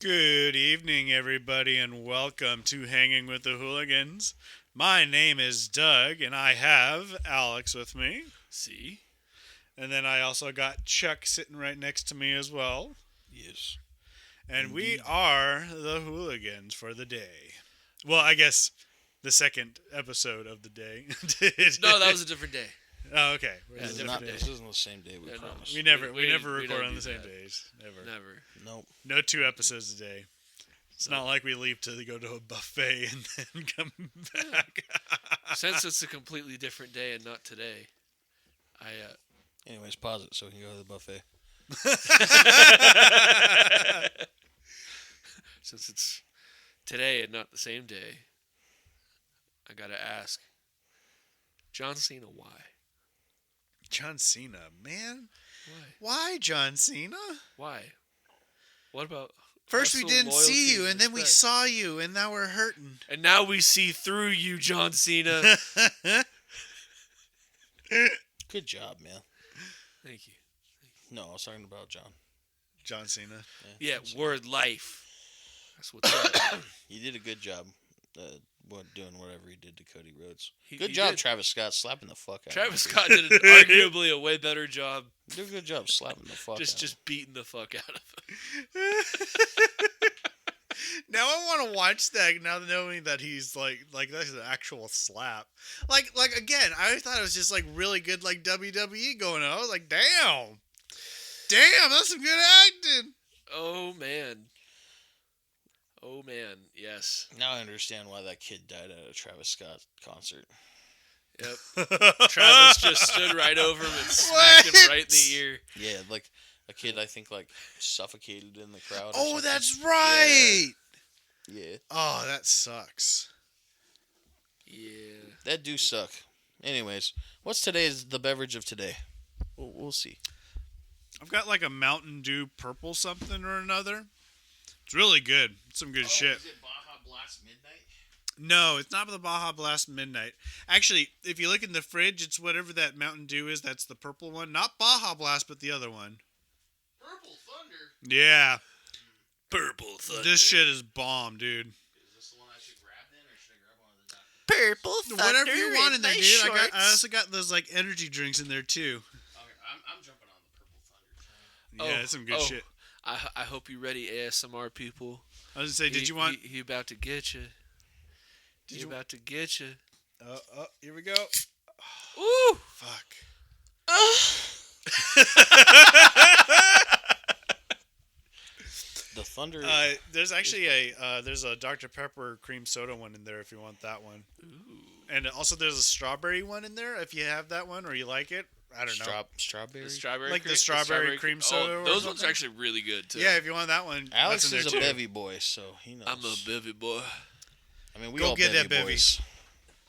Good evening, everybody, and welcome to Hanging with the Hooligans. My name is Doug, and I have Alex with me. See? And then I also got Chuck sitting right next to me as well. Yes. And we Indeed. are the Hooligans for the day. Well, I guess the second episode of the day. No, that was a different day. Oh, okay. We're Yeah, in a this different day. is This isn't the same day we Yeah, no. promised. We never we record don't on do the same that. days. Never. Never. Nope. No 2 episodes a day. It's No. not like we leave to go to a buffet and then come back. Since it's a completely different day and not today, I Anyways, pause it so we can go to the buffet. since it's today and not the same day, I gotta ask, John Cena, why? John Cena, man. Why? Why John Cena? Why? What about First we hustle, didn't see loyalty, you, and then we respect? saw you, and now we're hurting. And now we see through you, John Cena. Good job, man. Thank you. No, I was talking about John. John Cena. Yeah, word life. That's what's up. You did a good job doing whatever he did to Cody Rhodes. He Good job, did. Travis Scott, slapping the fuck out Travis of him. Scott did arguably a way better job You did a good job slapping the fuck out of him. just beating the fuck out of him. Now I want to watch that. Now knowing that he's like that's an actual slap. Like again, I thought it was just like really good like WWE going on. I was like, damn, that's some good acting. Oh man. Oh man, yes. Now I understand why that kid died at a Travis Scott concert. Yep. Travis just stood right over him and smacked him right in the ear. Yeah, like a kid I think like suffocated in the crowd. Or Oh, something. that's right. Yeah. Oh, that sucks. Yeah. That do suck. Anyways, what's today's the beverage of today? We'll see. I've got like a Mountain Dew purple something or another. It's really good. It's some good shit. Is it Baja Blast Midnight? No, it's not the Baja Blast Midnight. Actually, if you look in the fridge, it's whatever that Mountain Dew is. That's the purple one. Not Baja Blast, but the other one. Purple Thunder? Yeah. Purple thunder. This shit is bomb, dude. Is this the one I should grab then, or should I grab one of the Dr. Purple thunder. Whatever you want in there, dude. Shorts. I also got those like energy drinks in there too. Okay, I'm jumping on the Purple Thunder train. Yeah, Oh, it's some good oh. shit. I hope you ready, ASMR people. I was gonna say, did you want? He about to get you. Did He you? about to get you. Here we go. Ooh. Fuck. The Thunder. There's actually there's a Dr Pepper cream soda one in there if you want that one. Ooh. And also there's a strawberry one in there if you have that one or you like it. I don't know. Strawberry. The strawberry Like the cream, strawberry cream soda or those ones something? are actually really good too. Yeah, if you want that one, Alex that's in is there a too. bevy boy, so he knows. I'm a bevy boy. I mean, we Go all get bevy that bevy. boys.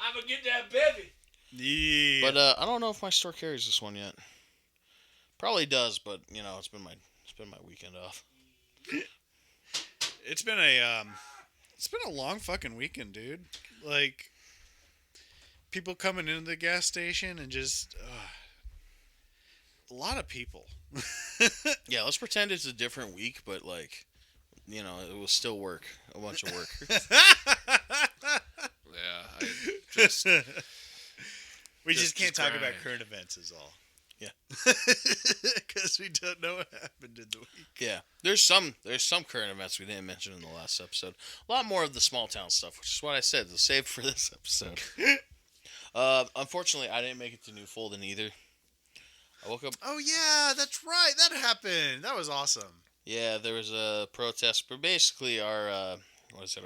I'm gonna get that bevy. Yeah. But I don't know if my store carries this one yet. Probably does, but you know, it's been my weekend off. it's been a long fucking weekend, dude. Like people coming into the gas station and just a lot of people. Yeah, let's pretend it's a different week, but like, you know, it will still work. A bunch of work. Yeah, I just We Just just can't talk about grind. current events is all. Yeah. Because we don't know what happened in the week. Yeah, there's some current events we didn't mention in the last episode. A lot more of the small town stuff, which is what I said to save for this episode. Unfortunately, I didn't make it to New Fulton either. I woke up. Oh yeah, that's right. That happened. That was awesome. Yeah, there was a protest, but basically our what is it?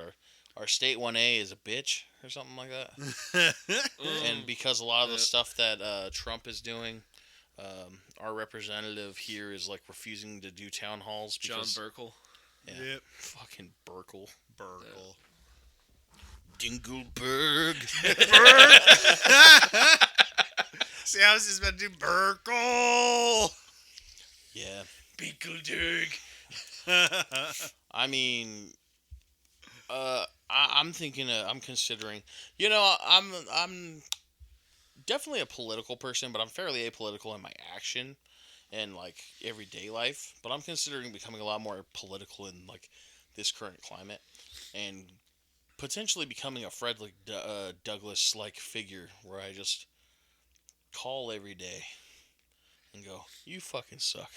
Our state 1A is a bitch or something like that. And because a lot of the Yep. stuff that Trump is doing, our representative here is like refusing to do town halls. John Because, Burkle. Yeah. Yep. Fucking Burkle. Burgle. Dingleberg. See, I was just about to do Burgle. Yeah. Binkledurg. I mean, I'm thinking. I'm considering. You know, I'm definitely a political person, but I'm fairly apolitical in my action and like everyday life. But I'm considering becoming a lot more political in like this current climate, and potentially becoming a Frederick Douglass-like figure, where I just call every day and go, "You fucking suck.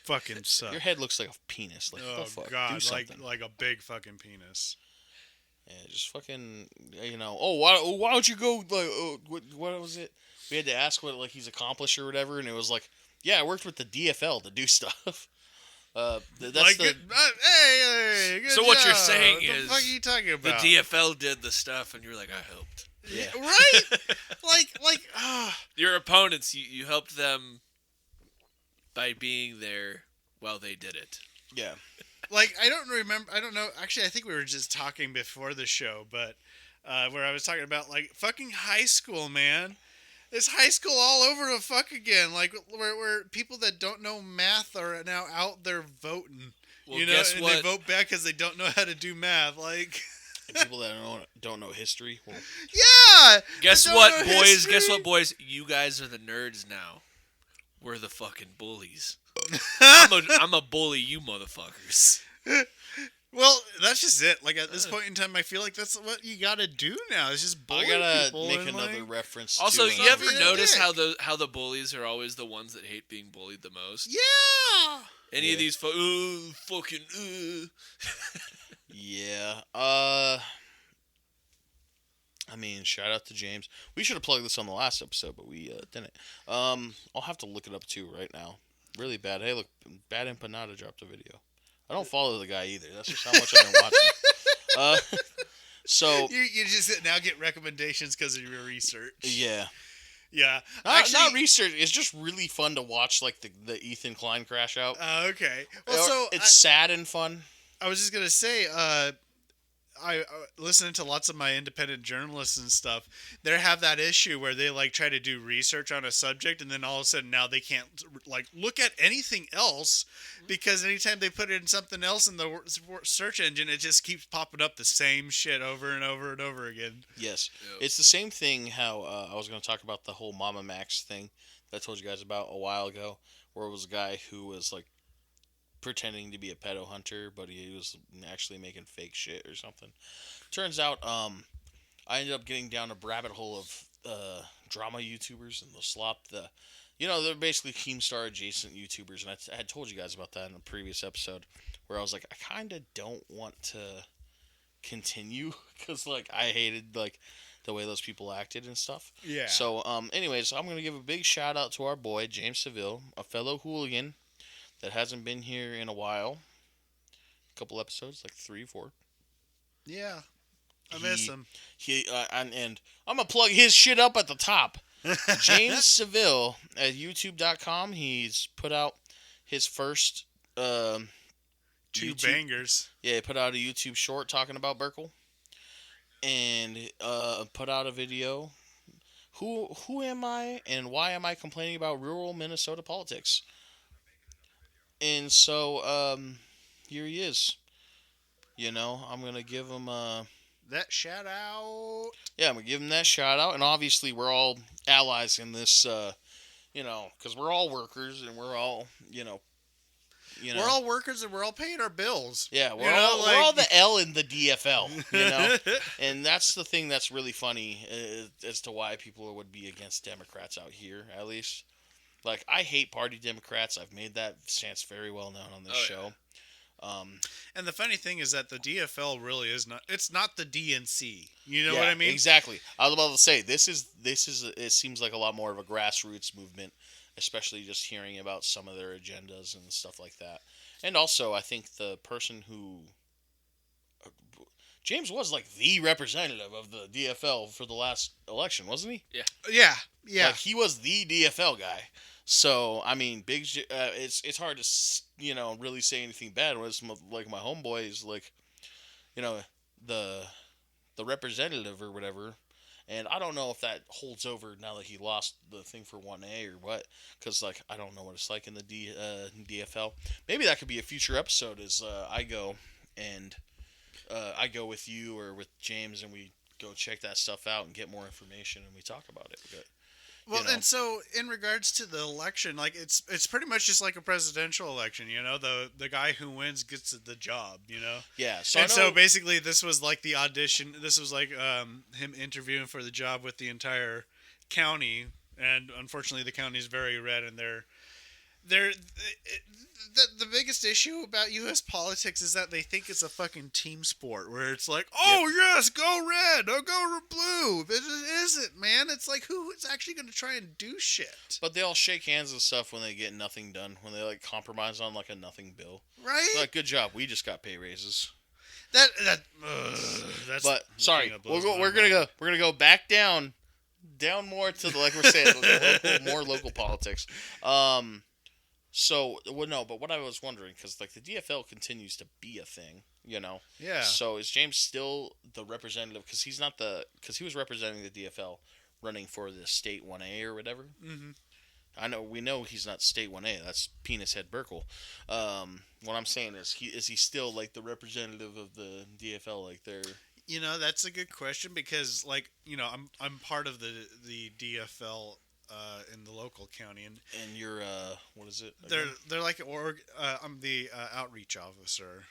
Fucking suck. Your head looks like a penis. Like, Oh the fuck? Do god, something." like a big fucking penis. Yeah, just fucking, oh, why don't you go, like, what was it? We had to ask what, like, he's accomplished or whatever, and it was like, yeah, I worked with the DFL to do stuff. That's Like, the... hey, good So what you're job. saying What the is fuck are you talking The about? DFL did the stuff, and you're like, I helped. Yeah. Right? Your opponents, you helped them by being there while they did it. Yeah. Like, I don't know. Actually, I think we were just talking before the show, but where I was talking about, like, fucking high school, man. It's high school all over the fuck again. Like, where people that don't know math are now out there voting. Well, you know, guess and what? they vote back because they don't know how to do math. Like, And people that don't know history. Well, yeah. Guess I don't what, know boys? history. Guess what, boys? You guys are the nerds now. We're the fucking bullies. I'm a bully, you motherfuckers. Well, that's just it. Like, at this point in time, I feel like that's what you gotta do now. It's just bully I gotta people make and, another like, reference. Also, to, you ever being a notice dick. how the bullies are always the ones that hate being bullied the most? Yeah. Any of Yeah. these fucking. Yeah. I mean, shout out to James. We should have plugged this on the last episode, but we didn't. I'll have to look it up too right now. Really bad. Hey, look, Bad Empanada dropped a video. I don't follow the guy either. That's just how much I've been watching. So You just now get recommendations because of your research. yeah, Yeah. not research. It's just really fun to watch, like the Ethan Klein crash out. Okay. Well, so It's sad and fun. I was just gonna say, I listening to lots of my independent journalists and stuff. They have that issue where they like try to do research on a subject, and then all of a sudden now they can't like look at anything else because anytime they put in something else in the search engine, it just keeps popping up the same shit over and over and over again. Yes, Yep. it's the same thing. How I was going to talk about the whole Mama Max thing that I told you guys about a while ago, where it was a guy who was like pretending to be a pedo hunter, but he was actually making fake shit or something. Turns out, I ended up getting down a rabbit hole of drama YouTubers and they're basically Keemstar adjacent YouTubers, and I had told you guys about that in a previous episode, where I was like, I kind of don't want to continue because like I hated like the way those people acted and stuff. Yeah. So, anyways, I'm gonna give a big shout out to our boy James Seville, a fellow hooligan that hasn't been here in a while. A couple episodes, like 3, 4. Yeah. I miss him. And I'm gonna plug his shit up at the top. James Seville at YouTube.com. He's put out his first 2 YouTube, bangers. Yeah, he put out a YouTube short talking about Burkle, and put out a video. Who am I, and why am I complaining about rural Minnesota politics? And so, here he is. I'm gonna give him That shout out. yeah, I'm gonna give him that shout out, and obviously we're all allies in this, because we're all workers and we're all, We're all workers and we're all paying our bills. yeah, we're we're all the L in the DFL, and that's the thing that's really funny as to why people would be against Democrats out here, at least. Like, I hate party Democrats. I've made that stance very well known on this show. And the funny thing is that the DFL really is not. It's not the DNC. You know what I mean? Exactly. I was about to say this is. It seems like a lot more of a grassroots movement, especially just hearing about some of their agendas and stuff like that. And also, I think the person who James was like the representative of the DFL for the last election, wasn't he? Yeah. Yeah. Like, he was the DFL guy. So, I mean, it's hard to, really say anything bad when it's like my homeboy is like, the representative or whatever. And I don't know if that holds over now that he lost the thing for 1A or what. Because, like, I don't know what it's like in the DFL. Maybe that could be a future episode as I go with you or with James and we go check that stuff out and get more information and we talk about it. But, Well, You know? and so in regards to the election, like it's pretty much just like a presidential election, you know. The guy who wins gets the job, you know. Yeah. So I And so know. basically, this was like the audition. This was like him interviewing for the job with the entire county, and unfortunately, the county is very red, and they're the biggest issue about U.S. politics is that they think it's a fucking team sport where it's like, oh yes, go red, oh go blue. But it isn't, man. It's like who is actually going to try and do shit, But they all shake hands and stuff when they get nothing done. When they like compromise on like a nothing bill. right? They're like, good job. We just got pay raises. That's. But the sorry, thing that blows my we're gonna mind. go back down more to the, like we're saying, more local politics. So well, no, but what I was wondering, because like the DFL continues to be a thing, you know. Yeah. So is James still the representative? Because he was representing the DFL, running for the state 1A or whatever. Mm-hmm. We know he's not state 1A. That's Penis Head Burkle. What I'm saying is he still like the representative of the DFL? Like they're You know, that's a good question because, like, you know, I'm part of the DFL in the local county, and you're what is it? they're like I'm the outreach officer.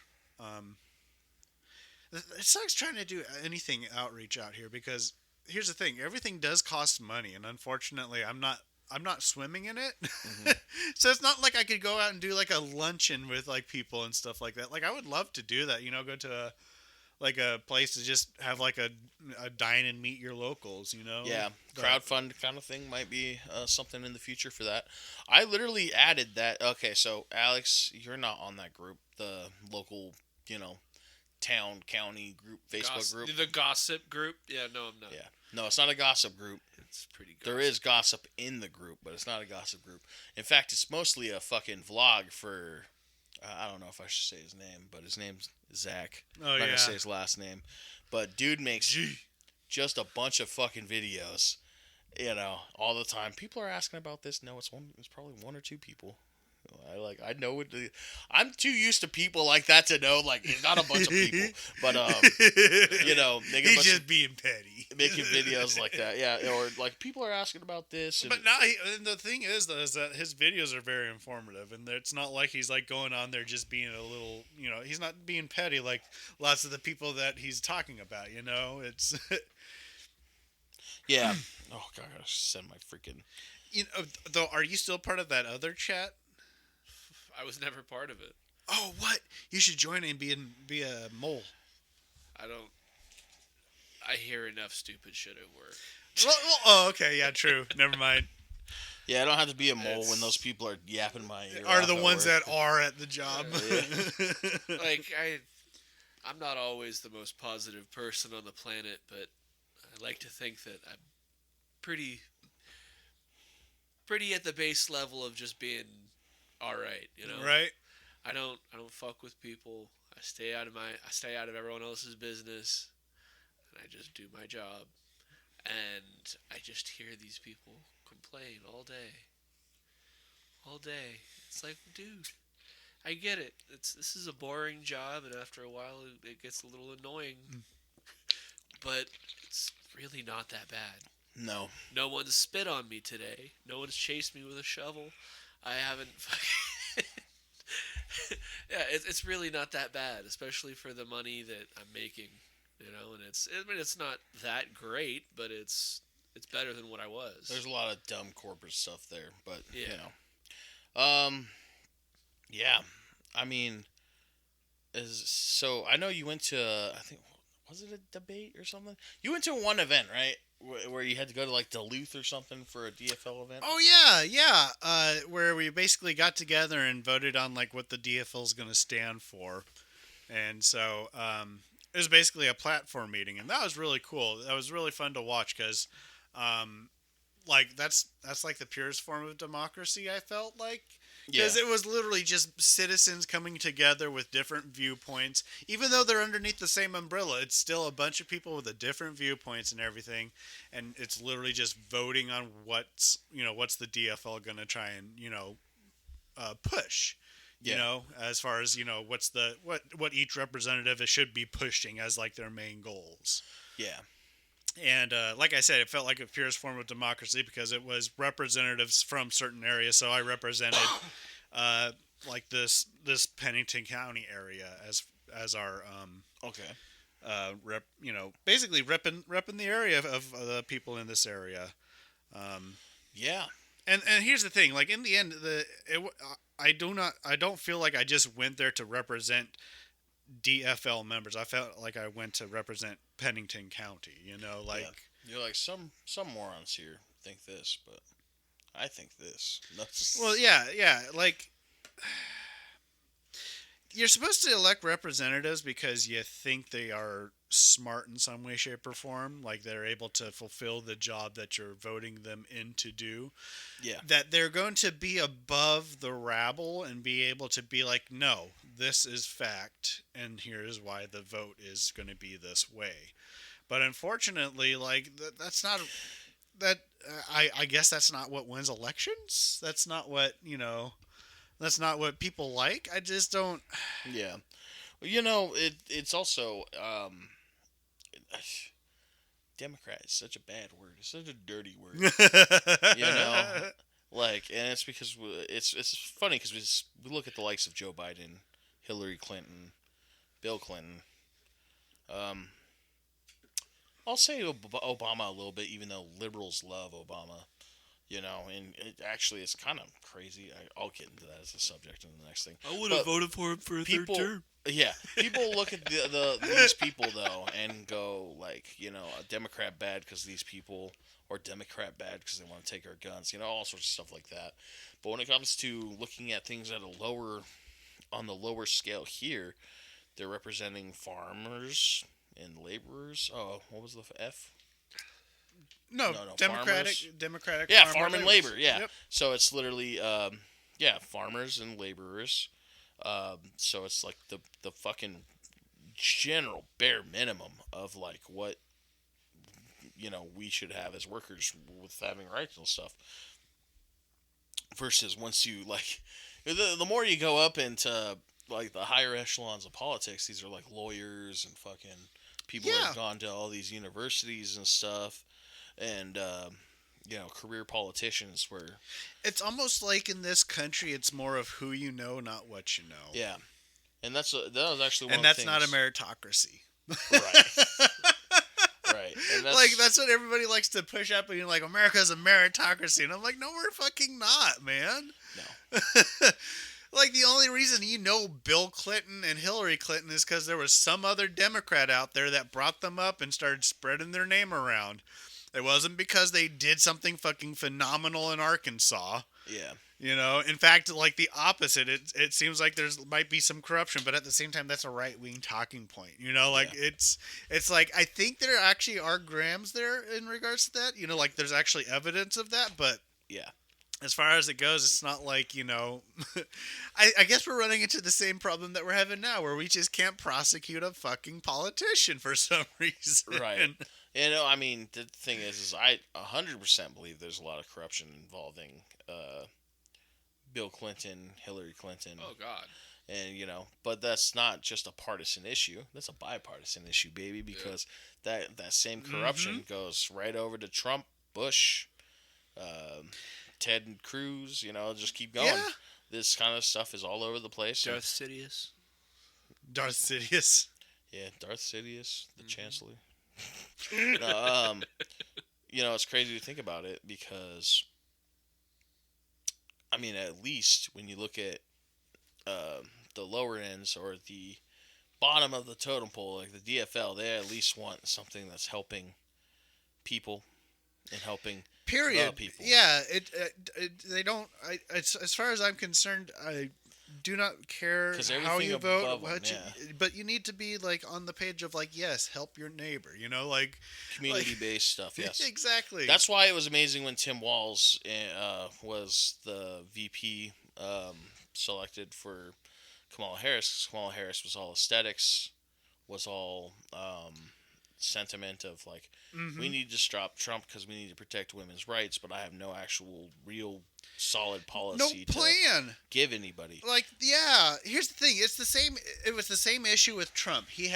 It sucks trying to do anything outreach out here because here's the thing: everything does cost money, and unfortunately, I'm not swimming in it. Mm-hmm. So it's not like I could go out and do like a luncheon with like people and stuff like that. Like I would love to do that, you know, go to a place to just have like a dine and meet your locals, you know. Yeah, But- crowdfund kind of thing might be something in the future for that. I literally added that. Okay, so Alex, you're not on that group, the local, you know, town county group, Facebook group. The gossip group. Yeah, no, I'm not. Yeah, no, it's not a gossip group. It's pretty. There is gossip in the group, but it's not a gossip group. In fact, it's mostly a fucking vlog for. I don't know if I should say his name, but his name's Zach. Oh, I'm not yeah. gonna say his last name, but dude makes just a bunch of fucking videos, you know, all the time. People are asking about this. No, it's probably one or two people. I know it. I'm too used to people like that to know like it's not a bunch of people, but you know, He's just being petty, making videos like that. Yeah, or like people are asking about this. And But now, and the thing is, though, is that his videos are very informative, and it's not like he's like going on there just being a little, you know, he's not being petty like lots of the people that he's talking about. You know, it's yeah. Oh god, I gotta send my freaking. you know. Though, are you still part of that other chat? I was never part of it. Oh, what? You should join and be a mole. I don't. I hear enough stupid shit at work. Oh, okay, yeah, true. Never mind. Yeah, I don't have to be a mole It's- when those people are yapping my ear Are off the at ones work. that are at the job? Like I'm not always the most positive person on the planet, but I like to think that I'm pretty at the base level of just being all right, you know. Right? I don't fuck with people. I stay out of everyone else's business, and I just do my job. And I just hear these people complain all day. All day. It's like, dude, I get it. This is a boring job, and after a while, it gets a little annoying. But it's really not that bad. No. No one's spit on me today. No one's chased me with a shovel. I haven't. Yeah, it's really not that bad, especially for the money that I'm making. You know, and it's not that great, but it's better than what I was. There's a lot of dumb corporate stuff there, but Yeah. you know. Yeah. I mean, so I know you went to I think was it a debate or something? You went to one event, right? Where you had to go to like Duluth or something for a DFL event. Oh yeah. Where we basically got together and voted on like what the DFL is going to stand for, and so it was basically a platform meeting, and that was really cool. That was really fun to watch because, like that's like the purest form of democracy. I felt like. Because it was literally just citizens coming together with different viewpoints. Even though they're underneath the same umbrella, it's still a bunch of people with a different viewpoints and everything. And it's literally just voting on what's the DFL going to try and, push. You Yeah. know, as far as, what each representative should be pushing as like their main goals. Yeah. And like I said, it felt like a purest form of democracy because it was representatives from certain areas. So I represented uh, like this Pennington County area as our Okay. basically repping the area of the people in this area. Um, Yeah. and here's the thing, like in the end, I don't feel like I just went there to represent DFL members. I felt like I went to represent Pennington County. Yeah. You're like some morons here think this, but I think this. Well, yeah, like you're supposed to elect representatives because you think they are smart in some way, shape, or form. Like they're able to fulfill the job that you're voting them in to do. Yeah. That they're going to be above the rabble and be able to be like, no, this is fact, and here's why the vote is going to be this way. But unfortunately, like that's not that. I guess that's not what wins elections. That's not what That's not what people like. I just don't. Yeah. Well, it's also Democrat is such a bad word. It's such a dirty word. you know, and it's because it's funny because we look at the likes of Joe Biden, Hillary Clinton, Bill Clinton. Um, I'll say Obama a little bit, even though liberals love Obama. And it actually is kind of crazy. I'll get into that as a subject in the next thing. I would have voted for him for a third term. Yeah, people look at these people though and go like, a Democrat bad because these people, or Democrat bad because they want to take our guns, all sorts of stuff like that. But when it comes to looking at things on the lower scale here, they're representing farmers and laborers. Oh, what was the F? No, Democratic. Yeah, farm and labor. Yeah. Yep. So it's literally, farmers and laborers. So it's like the fucking general bare minimum of like what we should have as workers with having rights and stuff. Versus once you like, the more you go up into like the higher echelons of politics, these are like lawyers and fucking people that have gone to all these universities and stuff. And career politicians where it's almost like in this country it's more of who you know, not what you know. Yeah, and that was actually one and of the that's not a things. meritocracy. Right. Right. And that's what everybody likes to push up, and you're like, America's a meritocracy, and I'm like, no, we're fucking not, man. No. Like, the only reason Bill Clinton and Hillary Clinton is because there was some other Democrat out there that brought them up and started spreading their name around. It wasn't because they did something fucking phenomenal in Arkansas. Yeah. In fact, like the opposite. It seems like might be some corruption, but at the same time, that's a right-wing talking point. It's like, I think there actually are grams there in regards to that. Like there's actually evidence of that, but yeah. As far as it goes, it's not like, I guess we're running into the same problem that we're having now, where we just can't prosecute a fucking politician for some reason. Right. I mean, the thing is I 100% believe there's a lot of corruption involving Bill Clinton, Hillary Clinton. Oh, God. And, but that's not just a partisan issue. That's a bipartisan issue, baby, because that same corruption goes right over to Trump, Bush, Ted and Cruz, just keep going. Yeah. This kind of stuff is all over the place. Darth Sidious. Yeah, Darth Sidious, the Chancellor. No, it's crazy to think about it because, I mean, at least when you look at the lower ends or the bottom of the totem pole, like the DFL, they at least want something that's helping people and helping Period. People. Yeah, they don't. As far as I'm concerned, I do not care how you vote, but you need to be like on the page of like, yes, help your neighbor. Like community-based stuff. Yes, exactly. That's why it was amazing when Tim Walz was the VP selected for Kamala Harris. Kamala Harris was all aesthetics, was all sentiment of like we need to stop Trump because we need to protect women's rights, but I have no actual real solid No policy to plan. give anybody. Like, yeah. Here's the thing. It's the same. It was the same issue with Trump. He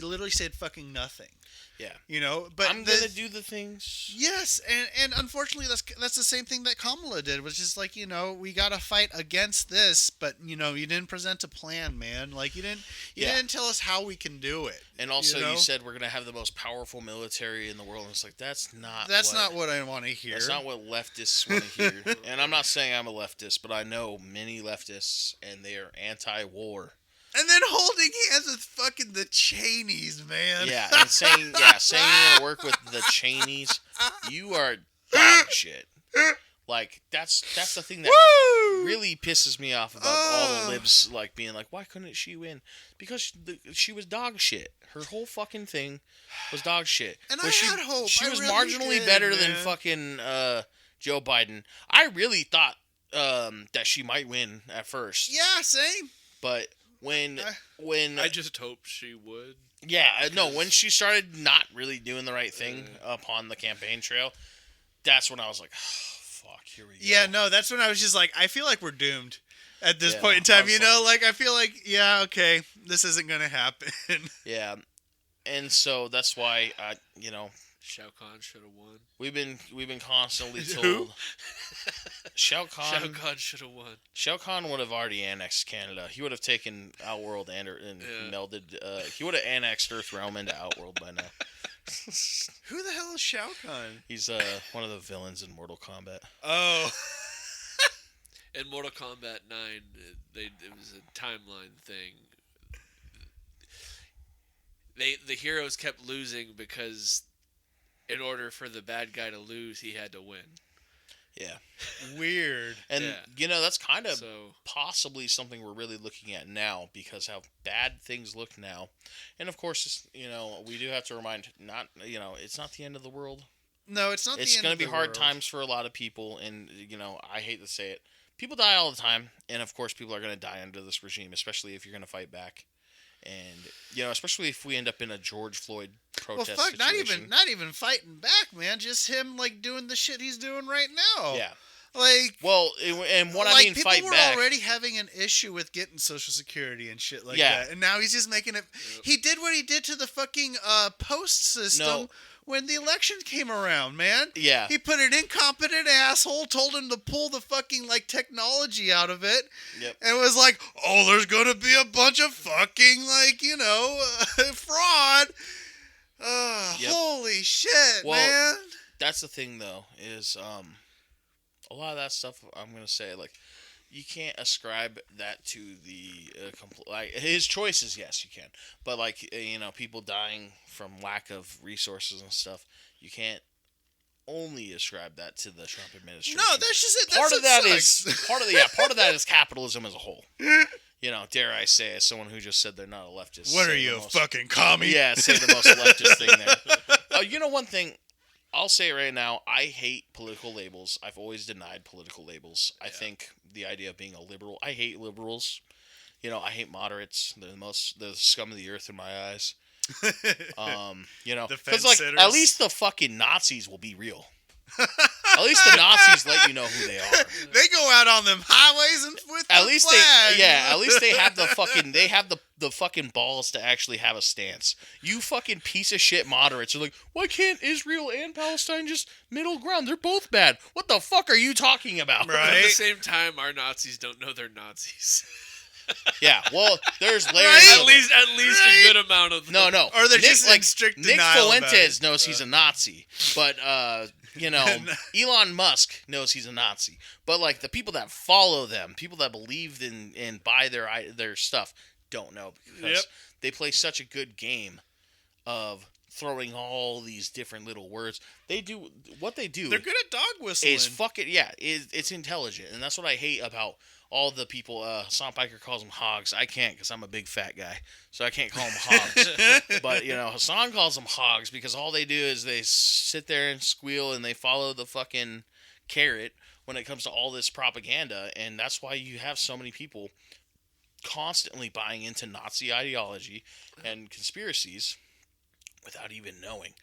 literally said fucking nothing. Yeah. You know, but I'm gonna do the things. Yes, and unfortunately, that's the same thing that Kamala did. Was just like, you know, we got to fight against this, but you know, you didn't present a plan, man. Like you didn't tell us how we can do it. And also, you know? you said we're gonna have the most powerful military in the world. And it's like that's not what I want to hear. That's not what leftists want to hear. And I'm not saying I'm a leftist, but I know many leftists, and they are anti-war. And then holding hands with fucking the Cheneys, man. Yeah, and saying you want to work with the Cheneys, you are dog shit. Like that's the thing that really pisses me off about all the libs, like being like, why couldn't she win? Because she was dog shit. Her whole fucking thing was dog shit. And but I had hope. She I was really marginally did, better man. than fucking Joe Biden. I really thought that she might win at first. Yeah, same. But when I just hope she would. Yeah, no, when she started not really doing the right thing upon the campaign trail, that's when I was like, oh, fuck, here we go. Yeah, no, that's when I was just like, I feel like we're doomed at this Yeah, point in I time. was You know, like I feel like, yeah, okay, this isn't gonna happen. Yeah, and so that's why Shao Kahn should have won. we've been constantly Who? told Shao Shao Kahn Kahn should have won. Shao Kahn would have already annexed Canada. He would have taken Outworld and melded. He would have annexed Earthrealm into Outworld by now. Who the hell is Shao Kahn? He's one of the villains in Mortal Kombat. Oh. In Mortal Kombat 9, it was a timeline thing. The heroes kept losing because in order for the bad guy to lose, he had to win. Yeah. Weird. And, that's kind of So, possibly something we're really looking at now because how bad things look now. And, of course, we do have to remind, it's not the end of the world. No, it's not the end of the world. It's going to be hard times for a lot of people, and, I hate to say it. People die all the time, and, of course, people are going to die under this regime, especially if you're going to fight back. And, especially if we end up in a George Floyd protest situation. not even fighting back, man. Just him, like, doing the shit he's doing right now. Yeah. Like... Well, and what like, I mean people fight were back... already having an issue with getting Social Security and shit like Yeah. that. And now he's just making it... He did what he did to the fucking post system when the election came around, man. Yeah. He put an incompetent asshole, told him to pull the fucking, like, technology out of it. Yep. And was like, oh, there's going to be a bunch of fucking, like, fraud. Yep. Holy shit, man. That's the thing, though, is a lot of that stuff, I'm going to say, like, you can't ascribe that to the his choices. Yes, you can, but people dying from lack of resources and stuff, you can't only ascribe that to the Trump administration. No, that's just it. Part of that is capitalism as a whole. Dare I say, as someone who just said they're not a leftist. What are you, fucking commie? Yeah, say the most leftist thing there. One thing. I'll say it right now, I hate political labels. I've always denied political labels. I think the idea of being a liberal, I hate liberals. I hate moderates. They're the scum of the earth in my eyes. Because at least the fucking Nazis will be real. At least the Nazis let you know who they are. They go out on them highways and with at the least flag. at least they have the fucking balls to actually have a stance. You fucking piece of shit moderates are like, why can't Israel and Palestine just middle ground? They're both bad. What the fuck are you talking about? But at Right? the same time, our Nazis don't know they're Nazis. Yeah, well, there's layers. Right? of it. At least a good amount of them. No. Or they're Nick, just in strict Nick denial about Fuentes it. knows he's a Nazi, but Elon Musk knows he's a Nazi. But the people that follow them, people that believe in and buy their stuff, don't know because they play such a good game of throwing all these different little words. They do what they do. They're good at dog whistling. Is fucking it's intelligent, and that's what I hate about all the people. Hassan Piker calls them hogs. I can't because I'm a big fat guy, so I can't call them hogs. But Hassan calls them hogs because all they do is they sit there and squeal and they follow the fucking carrot when it comes to all this propaganda, and that's why you have so many people constantly buying into Nazi ideology and conspiracies without even knowing.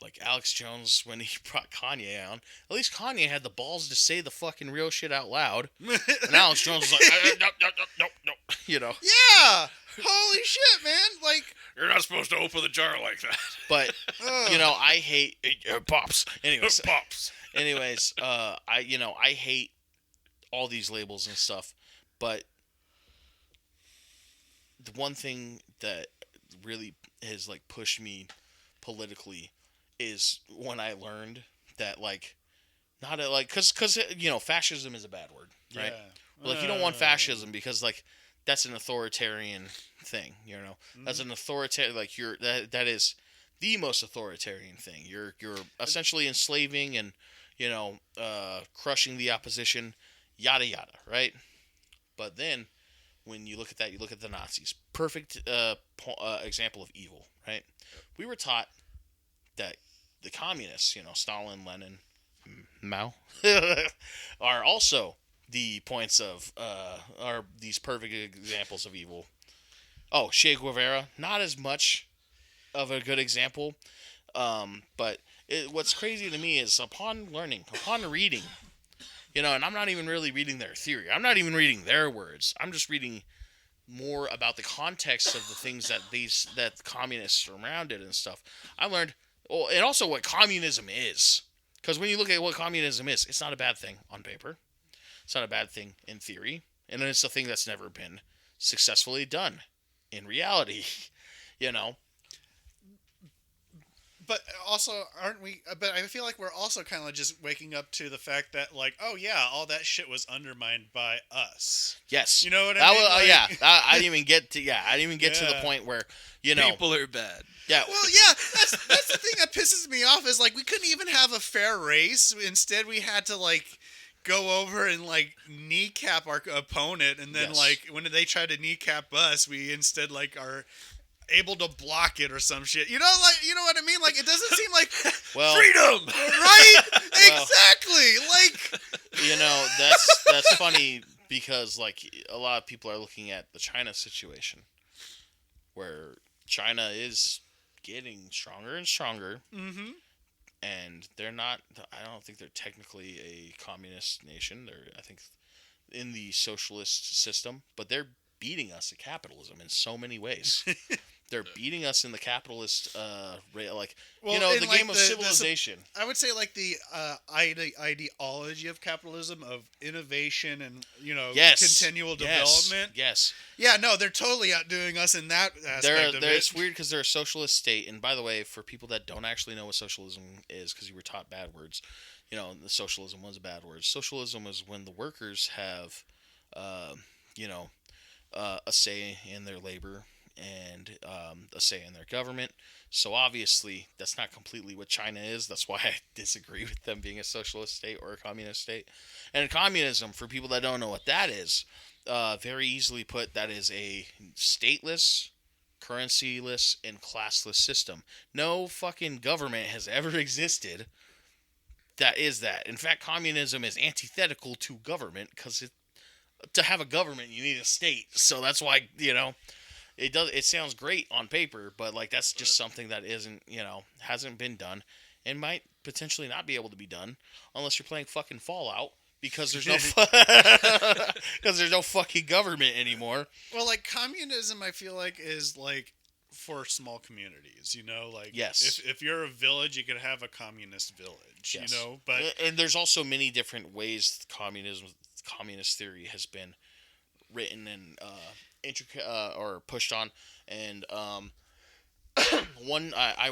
like Alex Jones when he brought Kanye on. At least Kanye had the balls to say the fucking real shit out loud. And Alex Jones was like, no. You know. Yeah. Holy shit, man! Like, You're not supposed to open the jar like that. But you know, I hate pops. Anyways, Pops. I hate all these labels and stuff. But the one thing that really has like pushed me politically is when I learned that like not a, like because fascism is a bad word, right? yeah. Like you don't want fascism because like that's an authoritarian thing, That's an authoritarian like that is the most authoritarian thing. You're essentially enslaving and crushing the opposition, yada yada, right? But then when you look at that, you look at the Nazis. Perfect example of evil, right? We were taught that the communists, Stalin, Lenin, Mao, are also the points of are these perfect examples of evil. Oh, Che Guevara, not as much of a good example, but what's crazy to me is upon reading, and I'm not even really reading their theory. I'm not even reading their words. I'm just reading more about the context of the things that the communists surrounded and stuff. I learned, and also what communism is. Because when you look at what communism is, it's not a bad thing on paper. It's not a bad thing in theory. And it's a thing that's never been successfully done in reality, But also, aren't we? But I feel like we're also kind of just waking up to the fact that, like, oh yeah, all that shit was undermined by us. Yes, you know what I mean? I didn't even get to. Yeah, I didn't even get to the point where people are bad. Yeah. Well, yeah, that's the thing that pisses me off is like we couldn't even have a fair race. Instead, we had to like go over and like kneecap our opponent, and then like when they try to kneecap us, we instead like are able to block it or some shit. You know what I mean? Like it doesn't seem like freedom, right? Exactly. Like that's funny because like a lot of people are looking at the China situation, where China is getting stronger and stronger, and they're not. I don't think they're technically a communist nation. They're, I think, in the socialist system, but they're beating us at capitalism in so many ways. They're beating us in the capitalist, the game of civilization. I would say like the ideology of capitalism, of innovation and continual development. Yes. Yeah, no, they're totally outdoing us in that aspect of it. It's weird because they're a socialist state. And by the way, for people that don't actually know what socialism is, because you were taught bad words, the socialism was a bad word. Socialism is when the workers have, a say in their labor and a say in their government. So obviously that's not completely what China is. That's why I disagree with them being a socialist state or a communist state. And communism, for people that don't know what that is, very easily put, that is a stateless, currencyless, and classless system. No fucking government has ever existed that is that. In fact, communism is antithetical to government because to have a government you need a state. So that's why it sounds great on paper, but like that's just something that isn't hasn't been done and might potentially not be able to be done unless you're playing fucking Fallout because there's no fucking government anymore. Well, like communism, I feel like is like for small communities, like yes. If you're a village, you could have a communist village, yes. But and there's also many different ways communist theory has been written and intricate or pushed on, and I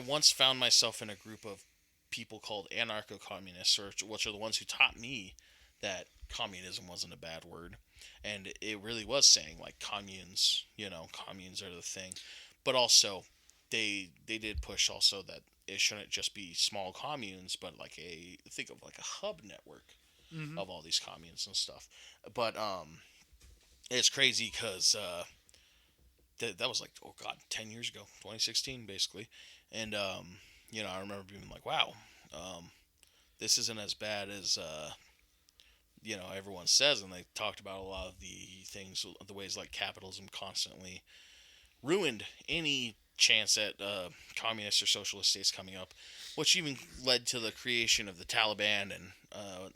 once found myself in a group of people called anarcho-communists, which are the ones who taught me that communism wasn't a bad word, and it really was saying like communes are the thing, but also they did push also that it shouldn't just be small communes, but like think of like a hub network of all these communes and stuff, but it's crazy because that was like 10 years ago, 2016 basically, and I remember being like, wow, this isn't as bad as everyone says, and they talked about a lot of the things, the ways like capitalism constantly ruined any chance at communist or socialist states coming up, which even led to the creation of the Taliban and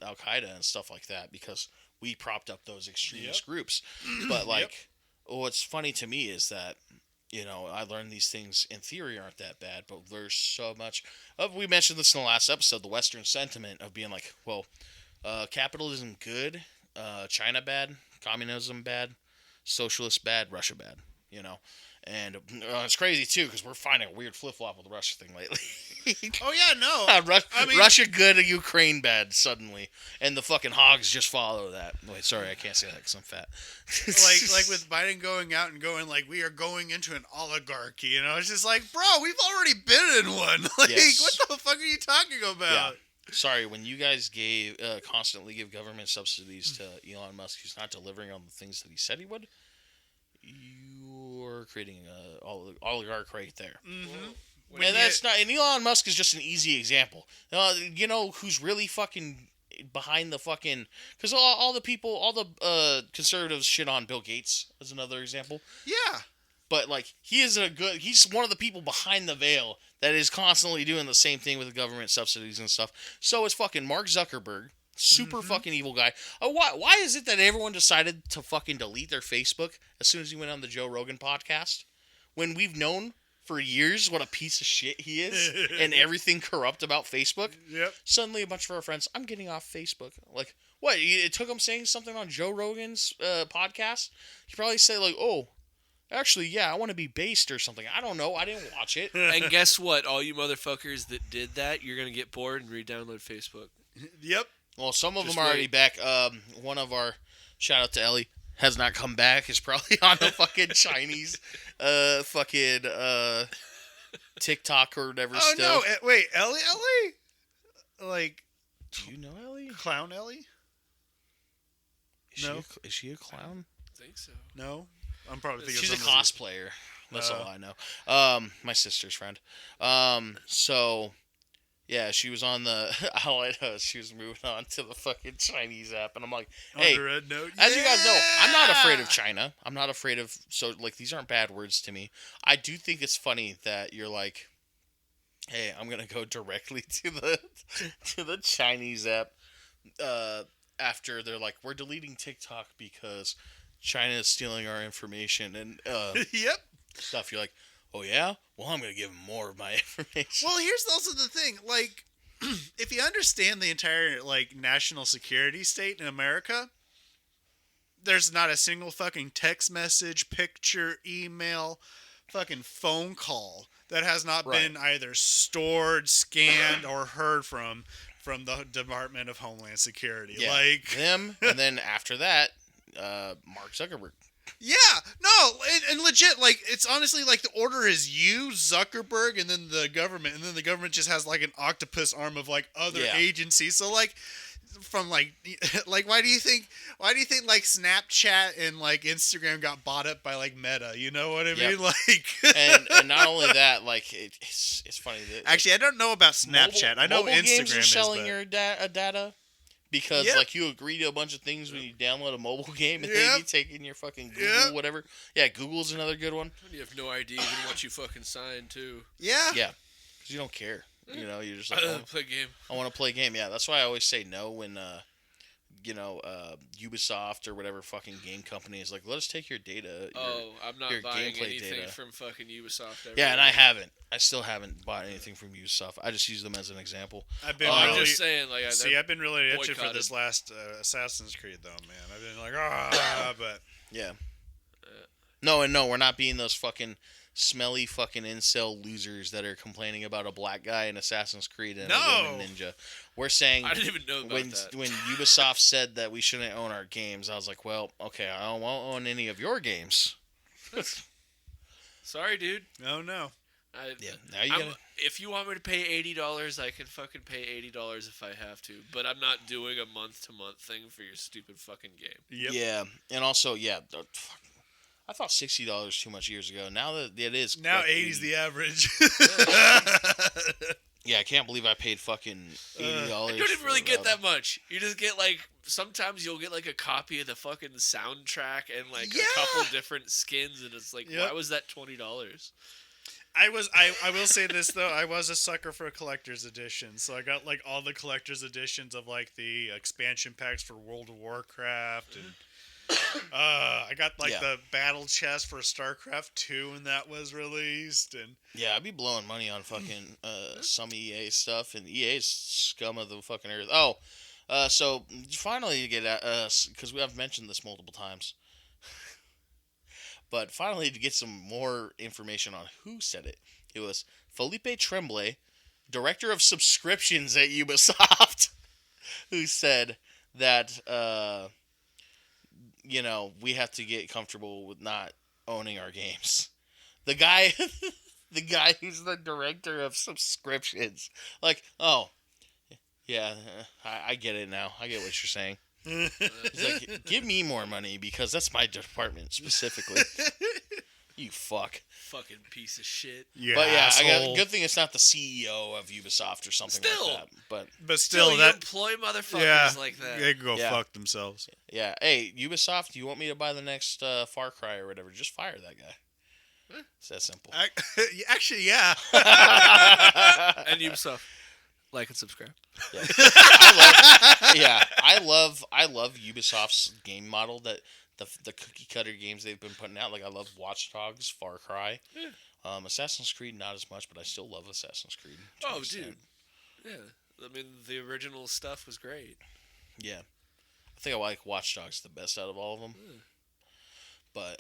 Al Qaeda and stuff like that, because we propped up those extremist groups. But like, what's funny to me is that, I learned these things in theory aren't that bad, but there's so much of, we mentioned this in the last episode, the Western sentiment of being like, well, capitalism good, China bad, communism bad, socialist bad, Russia bad, And it's crazy too, because we're finding a weird flip flop with the Russia thing lately. Oh yeah, no. Russia good, Ukraine bad suddenly, and the fucking hogs just follow that. Wait, sorry, I can't say that because I'm fat. like with Biden going out and going like, we are going into an oligarchy, it's just like, bro, we've already been in one. Like, Yes. what the fuck are you talking about? Yeah. Sorry, when you guys constantly give government subsidies to Elon Musk, who's not delivering on the things that he said he would, you're creating a oligarch right there. Mm-hmm. And that's not. And Elon Musk is just an easy example. Who's really fucking behind the fucking? Because all the conservatives shit on Bill Gates as another example. Yeah. But like he's one of the people behind the veil that is constantly doing the same thing with the government subsidies and stuff. So it's fucking Mark Zuckerberg, super fucking evil guy. Why is it that everyone decided to fucking delete their Facebook as soon as he went on the Joe Rogan podcast? When we've known for years what a piece of shit he is and everything corrupt about Facebook. Yep. Suddenly a bunch of our friends, I'm getting off Facebook. Like, what? It took him saying something on Joe Rogan's podcast? He probably said like, oh, actually, yeah, I want to be based or something. I don't know. I didn't watch it. And guess what? All you motherfuckers that did that, you're going to get bored and re-download Facebook. Yep. Well, some of Just them are already wait. back. One of our, shout out to Ellie, has not come back. Is probably on the fucking Chinese TikTok or whatever Oh still. no! Wait, Ellie? Like, Do you know Ellie? Clown Ellie? No. Is she a clown? I think so. No, I'm probably thinking She's a of somebody- cosplayer. That's all I know. My sister's friend. So, yeah, she was on the. All I know is she was moving on to the fucking Chinese app, and I'm like, hey, On the red note. as you guys know, I'm not afraid of Yeah! China. I'm not afraid of these aren't bad words to me. I do think it's funny that you're like, hey, I'm gonna go directly to the Chinese app after they're like, we're deleting TikTok because China is stealing our information and Yep. stuff. You're like, oh yeah, well I'm gonna give them more of my information. Well, here's also the thing. Like, if you understand the entire national security state in America, there's not a single fucking text message, picture, email, fucking phone call that has not Right. been either stored, scanned, or heard from the Department of Homeland Security. Yeah, Like them, and then after that, Mark Zuckerberg. Yeah, no, and legit, like, it's honestly like the order is you, Zuckerberg, and then the government, and then the government just has like an octopus arm of like other Yeah. agencies. So like, from like why do you think like Snapchat and like Instagram got bought up by like Meta? You know what I Yep. mean? Like, And not only that, like it's funny that actually, I don't know about Snapchat. I know mobile Instagram games are is, selling but- your data because Yep. like you agree to a bunch of things when you download a mobile game and Yep. they be taking your fucking Google Yep. whatever. Yeah, Google's another good one. You have no idea even what you fucking signed to. Yeah. Yeah, because you don't care. You're just like, oh, Play game. I want to play a game. Yeah, that's why I always say no when Ubisoft or whatever fucking game company is like, let us take your data. I'm not your buying gameplay anything data. from fucking Ubisoft. Yeah, and I haven't. I still haven't bought anything from Ubisoft. I just use them as an example. I've been I'm really just saying, like, see. I've been really itching for boycotted. this last Assassin's Creed though, man. I've been like, but Yeah. No, we're not being those fucking smelly fucking incel losers that are complaining about a black guy in Assassin's Creed and a No. woman ninja. We're saying I didn't even know about when that. when Ubisoft said that we shouldn't own our games, I was like, well, okay, I won't own any of your games. Sorry, dude. no. Yeah, now you gotta. If you want me to pay $80, I can fucking pay $80 if I have to. But I'm not doing a month-to-month thing for your stupid fucking game. Yep. Yeah, and also, fuck, I thought $60 too much years ago. Now that it is Now like 80's 80. the average. Yeah, I can't believe I paid fucking $80. You don't even really get that much. You just get like sometimes you'll get like a copy of the fucking soundtrack and like Yeah. a couple different skins, and it's like, Yep. why was that $20? I will say this though, I was a sucker for collector's editions, so I got like all the collector's editions of like the expansion packs for World of Warcraft, and I got like the battle chest for StarCraft 2 when that was released, and Yeah, I'd be blowing money on fucking some EA stuff, and EA's scum of the fucking earth. Oh, so finally you get us, because we have mentioned this multiple times, but finally to get some more information on who said it. It was Felipe Tremblay, director of subscriptions at Ubisoft, who said that we have to get comfortable with not owning our games. The guy, the guy who's the director of subscriptions, like, oh, yeah, I get it now. I get what you're saying. He's like, give me more money because that's my department specifically. You fuck. Fucking piece of shit. yeah, But yeah, asshole. good thing it's not the CEO of Ubisoft or something Still. like that. But Still, still, you that employ motherfuckers like that. they can go Yeah. fuck themselves. Yeah, hey, Ubisoft, do you want me to buy the next Far Cry or whatever? Just fire that guy. It's that simple. Actually, yeah. And Ubisoft, like and subscribe. Yeah. I love Ubisoft's game model, that the cookie cutter games they've been putting out. Like, I love Watch Dogs, Far Cry, Assassin's Creed not as much, but I still love Assassin's Creed. to an Oh, extent. dude. Yeah. I mean, the original stuff was great. Yeah, I think I like Watch Dogs the best out of all of them. But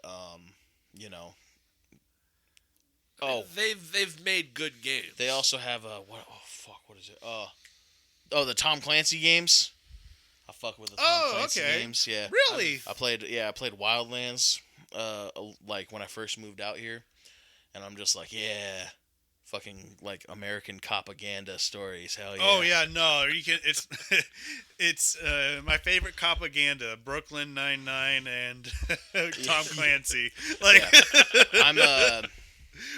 you know, I mean, they've made good games. they also have what is it? The Tom Clancy games. I fuck with the Tom Clancy games. Yeah, Really? I played Wildlands, like when I first moved out here, and I'm just like, yeah, fucking like American propaganda stories. Hell yeah. Oh yeah, no, you can. It's it's my favorite propaganda: Brooklyn Nine-Nine and Tom Clancy. Like I'm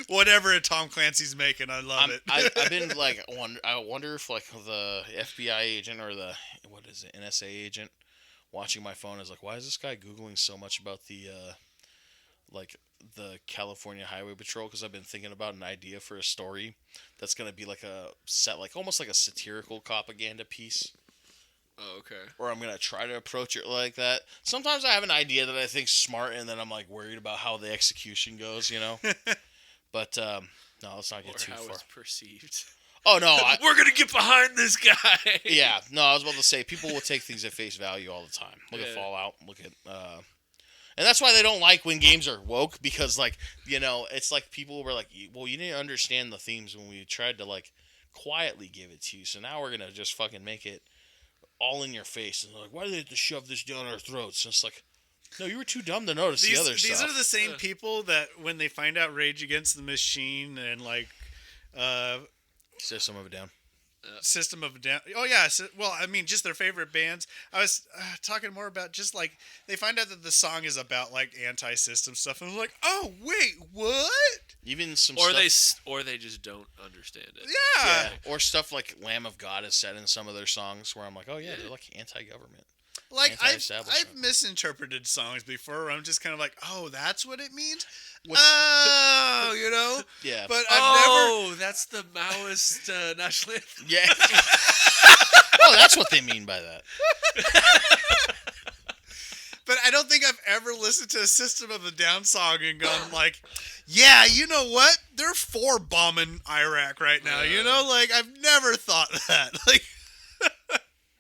whatever Tom Clancy's making, I love it. I've been like, I wonder if like the FBI agent or the NSA agent watching my phone is like, why is this guy Googling so much about the the California Highway Patrol? Because I've been thinking about an idea for a story that's gonna be like a set, like almost like a satirical propaganda piece. Oh, okay. Or I'm gonna try to approach it like that. Sometimes I have an idea that I think's smart, and then I'm like worried about how the execution goes, But no, let's not get Or too how far. it's perceived. Oh no, We're gonna get behind this guy. yeah, no, I was about to say people will take things at face value all the time. Look at Yeah. Fallout. Look at and that's why they don't like when games are woke, because like it's like people were like, well, you didn't understand the themes when we tried to like quietly give it to you, so now we're gonna just fucking make it all in your face, and they're like, why do they have to shove this down our throats? And it's like, no, you were too dumb to notice the other These stuff. are the same people that when they find out Rage Against the Machine and like System of a Down. System of a Down. Oh yeah, well, I mean, just their favorite bands. I was talking more about just like they find out that the song is about like anti-system stuff, and I'm like, oh wait, what? Even some Or stuff, they just don't understand it. Yeah. or stuff like Lamb of God is said in some of their songs, where I'm like, oh yeah, they're like anti-government. Like I've Anti-establishment. misinterpreted songs before. Where I'm just kind of like, oh, that's what it means. What's- Oh, Yeah. But I've That's the Maoist national anthem. Yeah. Oh, that's what they mean by that. But I don't think I've ever listened to a System of a Down song and gone like, yeah, you know what? They're for bombing Iraq right now. Like I've never thought that. Like,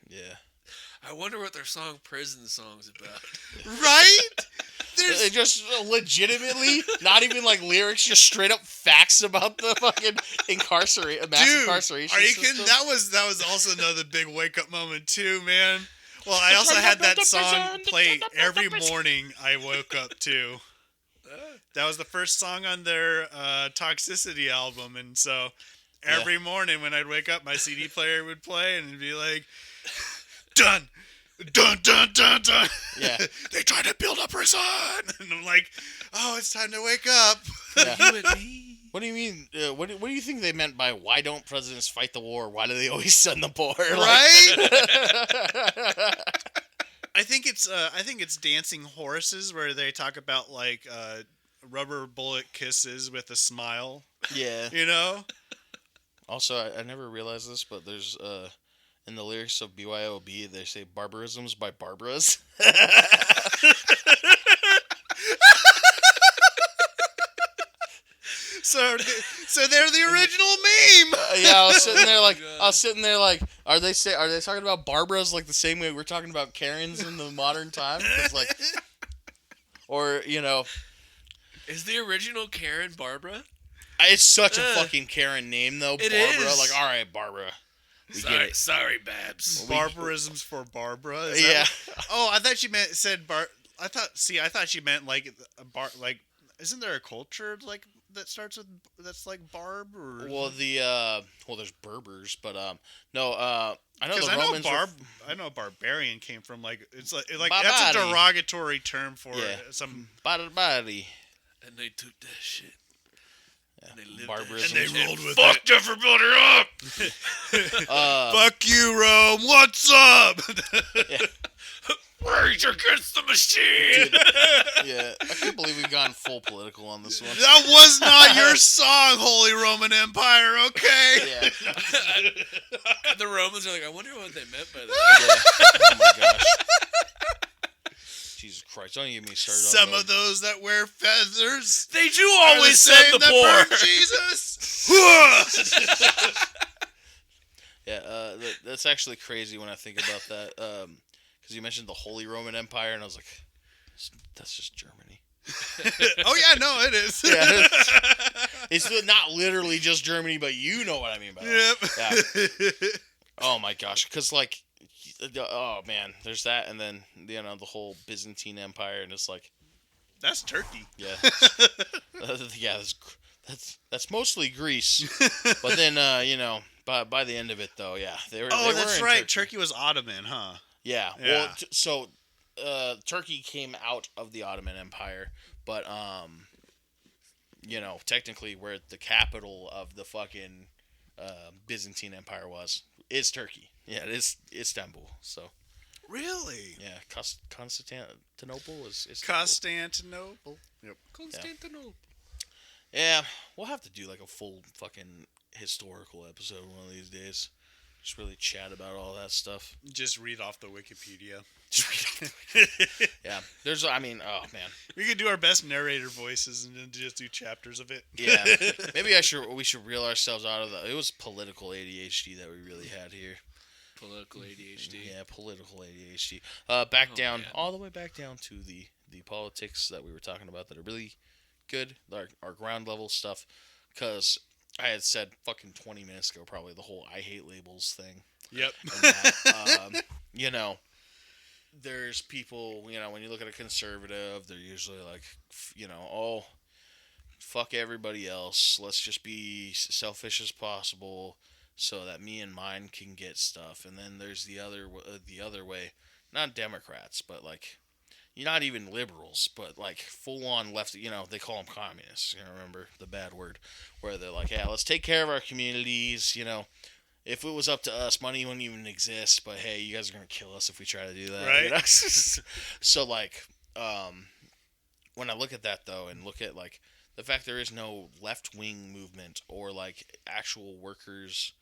Yeah. I wonder what their song "Prison Song's" about. right? They There's just legitimately, not even like lyrics, just straight up facts about the fucking mass incarceration Are you system. kidding? That was also another big wake up moment too, man. Well, I also had that song play every morning I woke up to. That was the first song on their Toxicity album, and so every morning when I'd wake up, my CD player would play, and it'd be like, dun, dun, dun, dun, dun. Yeah. They tried to build a prison, and I'm like, oh, it's time to wake up. Yeah. You and me. What do you mean? What do you think they meant by why don't presidents fight the war? Why do they always send the poor? Right? I think it's Dancing Horses, where they talk about like rubber bullet kisses with a smile. Yeah. You know. Also, I never realized this, but there's in the lyrics of BYOB, they say barbarisms by Barbaras. So they're the original meme. Yeah, I was sitting there Oh like, my God. are they talking about Barbaras like the same way we're talking about Karens in the modern time? 'Cause, like, or Is the original Karen Barbara? it's such a Ugh. fucking Karen name though. It Barbara, is. like, all right, Barbara, we get it. Sorry, Babs. Barbarisms for Barbara. Is Yeah. Oh, I thought she said bar. I thought she meant like a bar. Like, isn't there a culture like that starts with that's like Barb or? Well, there's Berbers, but no, I know Because the Romans. I know barbarian came from like it's like that's a Barbari. derogatory term for some. Barbari. And they took that shit. Yeah. And they lived Barbarisms. And they rolled with fucked everybody up. Fuck you, Rome. What's up? Yeah. Rage against the machine. Yeah, I can't believe we've gone full political on this one. That was not your song, Holy Roman Empire. Okay. Yeah. The Romans are like, I wonder what they meant by that. Yeah. Oh my gosh. Jesus Christ! Don't even get me started. Some on of those that wear feathers They do are always the send same the that poor. burn Jesus. Yeah, that's actually crazy when I think about that. Because you mentioned the Holy Roman Empire, and I was like, that's just Germany. Oh yeah, no, it is. Yeah. It's not literally just Germany, but you know what I mean by that. Yep. Oh my gosh, because like, oh man, there's that, and then the whole Byzantine Empire, and it's like, That's Turkey. yeah, yeah, that's mostly Greece, but then by the end of it though, yeah, they were. Oh, they that's were in right. Turkey was Ottoman, huh? Yeah. Yeah. Well, so Turkey came out of the Ottoman Empire, but technically where the capital of the fucking Byzantine Empire is Turkey. Yeah, it is Istanbul. So Really? yeah, Constantinople is Constantinople. Yep. Constantinople. Yeah, we'll have to do like a full fucking historical episode one of these days. Just really chat about all that stuff. Just read off the Wikipedia. Yeah, oh man. We could do our best narrator voices and then just do chapters of it. Yeah, maybe we should reel ourselves out of it was political ADHD that we really had here. Political ADHD. Yeah, political ADHD. All the way back down to the politics that we were talking about that are really good, our ground level stuff. Because I had said fucking 20 minutes ago, probably the whole I hate labels thing. Yep. And that, there's people, when you look at a conservative, they're usually like, oh, fuck everybody else. Let's just be selfish as possible so that me and mine can get stuff. And then there's the other way, not Democrats, but like, you're not even liberals, but like full on left. They call them communists. Remember the bad word, where they're like, yeah, let's take care of our communities. If it was up to us, money wouldn't even exist. But hey, you guys are gonna kill us if we try to do that. Right. So like, when I look at that though, and look at like the fact there is no left wing movement or like actual workers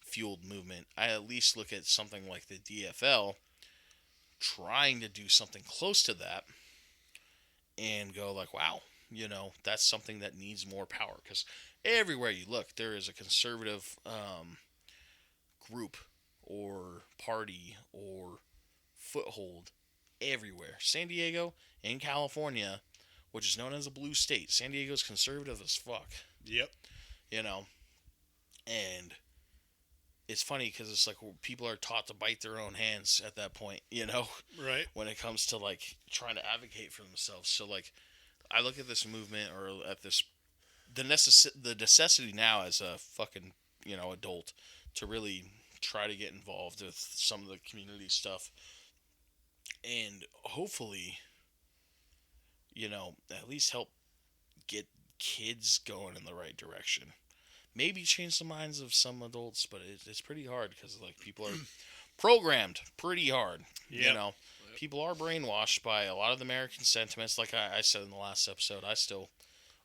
fueled movement, I at least look at something like the DFL trying to do something close to that and go like, wow, that's something that needs more power, because everywhere you look there is a conservative group or party or foothold everywhere. San Diego and California, which is known as a blue state, San Diego's conservative as fuck. Yep. And it's funny because it's like people are taught to bite their own hands at that point, Right. when it comes to like trying to advocate for themselves. So like, I look at this movement or at the necessity now as a fucking adult to really try to get involved with some of the community stuff, and hopefully, at least help get kids going in the right direction. Maybe change the minds of some adults, but it's pretty hard because like people are programmed pretty hard. Yep. People are brainwashed by a lot of the American sentiments. Like I said in the last episode, I still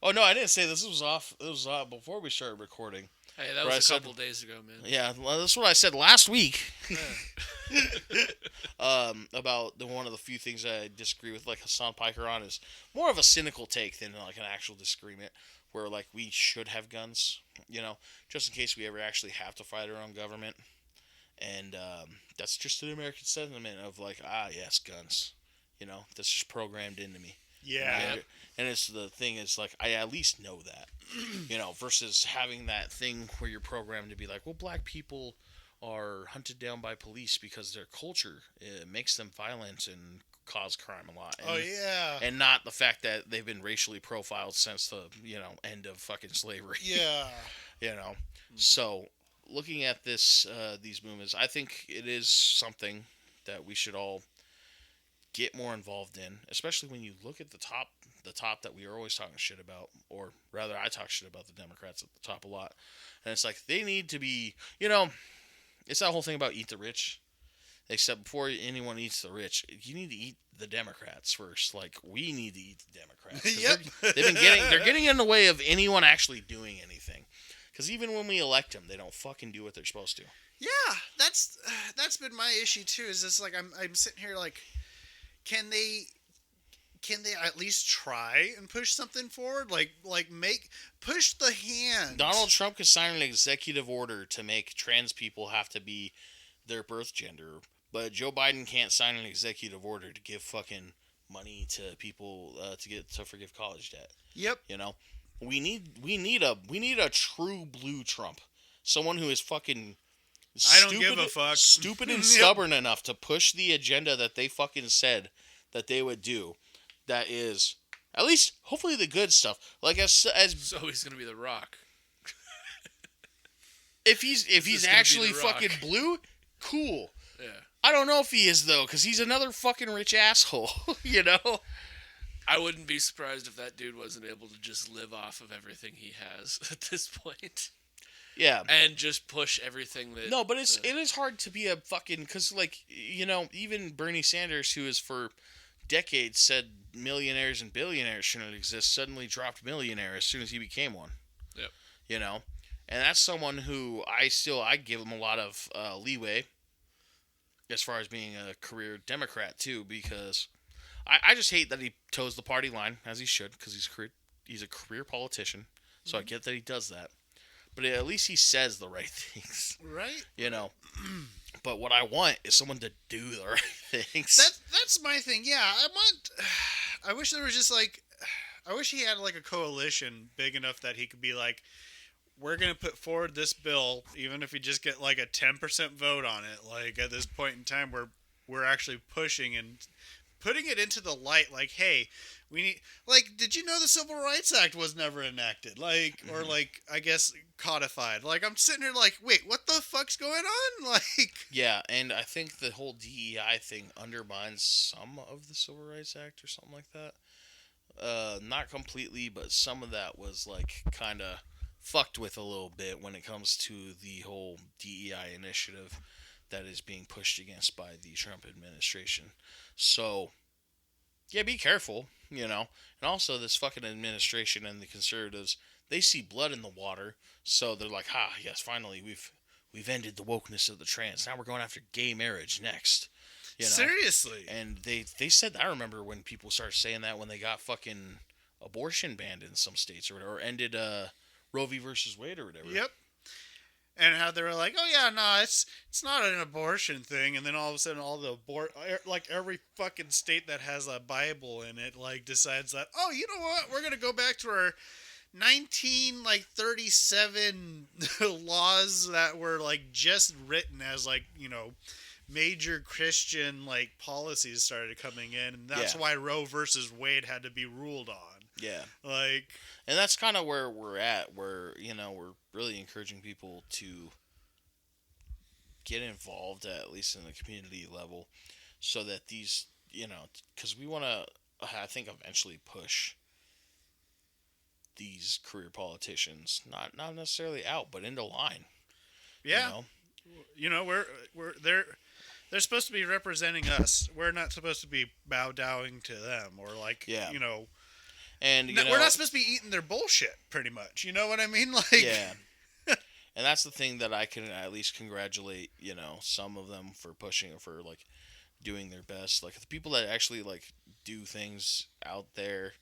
Oh no, I didn't say this. It was off. It was before we started recording. Hey, that Where I was a said- couple days ago, man. Yeah, well, that's what I said last week. Yeah. About one of the few things I disagree with, like Hassan Piker on, is more of a cynical take than like an actual disagreement. Where like we should have guns, just in case we ever actually have to fight our own government, and that's just an American sentiment of like, yes, guns. That's just programmed into me. Yeah. And it's the thing is like I at least know that, versus having that thing where you're programmed to be like, well, black people are hunted down by police because their culture makes them violent and cause crime a lot. Oh yeah. And not the fact that they've been racially profiled since the end of fucking slavery. Yeah. So looking at these movements, I think it is something that we should all get more involved in, especially when you look at the top that we are always talking shit about, or rather I talk shit about the Democrats at the top a lot. And it's like they need to be, it's that whole thing about eat the rich. Except before anyone eats the rich, you need to eat the Democrats first. Like, we need to eat the Democrats. Yep. They're getting in the way of anyone actually doing anything. Because even when we elect them, they don't fucking do what they're supposed to. Yeah, that's been my issue too. Is just like I'm sitting here like, can they at least try and push something forward? Like push the hand. Donald Trump could sign an executive order to make trans people have to be their birth gender, but Joe Biden can't sign an executive order to give fucking money to people to forgive college debt. Yep. We need a true blue Trump, someone who is fucking. I don't give a fuck. Stupid and Yep. stubborn enough to push the agenda that they fucking said that they would do. That is, at least, hopefully the good stuff. Like as So he's gonna be the Rock. if he's gonna be actually The Rock. fucking blue, cool. Yeah. I don't know if he is though, because he's another fucking rich asshole. I wouldn't be surprised if that dude wasn't able to just live off of everything he has at this point. Yeah. And just push everything that. No, but it is hard to be a fucking, because even Bernie Sanders, who has for decades said millionaires and billionaires shouldn't exist, suddenly dropped millionaire as soon as he became one. Yep. And that's someone who I give him a lot of leeway as far as being a career Democrat too, because I just hate that he toes the party line, as he should, because he's a career politician, so I get that he does that. But at least he says the right things. Right? But what I want is someone to do the right things. That's my thing. Yeah, I wish there was just like, I wish he had like a coalition big enough that he could be like, we're gonna put forward this bill, even if we just get like a 10% vote on it. Like at this point in time, we're actually pushing and putting it into the light. Like, hey, we need. Like, did you know the Civil Rights Act was never enacted? Like, or like, I guess codified. Like, I'm sitting here like, wait, what the fuck's going on? Like, yeah, and I think the whole DEI thing undermines some of the Civil Rights Act or something like that. Not completely, but some of that was like kind of fucked with a little bit when it comes to the whole DEI initiative that is being pushed against by the Trump administration. So, yeah, be careful, And also, this fucking administration and the conservatives, they see blood in the water, so they're like, yes, finally, we've ended the wokeness of the trans. Now we're going after gay marriage next. Seriously. And they said, I remember when people started saying that when they got fucking abortion banned in some states or ended Roe v. versus Wade or whatever. Yep. And how they were like, oh yeah, no, it's not an abortion thing, and then all of a sudden, all the like every fucking state that has a Bible in it, like decides that, oh, you know what, we're gonna go back to our 1937 laws that were like just written as like major Christian like policies started coming in, and that's why Roe versus Wade had to be ruled on. Yeah. Like, and that's kind of where we're at, where, we're really encouraging people to get involved, at least in the community level, so that these, because we want to, I think, eventually push these career politicians, not necessarily out, but into line. Yeah. We're they're supposed to be representing us. We're not supposed to be bow-dowing to them or like, And, No, we're not supposed to be eating their bullshit, pretty much. You know what I mean? Like, yeah. And that's the thing that I can at least congratulate, some of them for pushing, for, like, doing their best. Like, the people that actually, like, do things out there,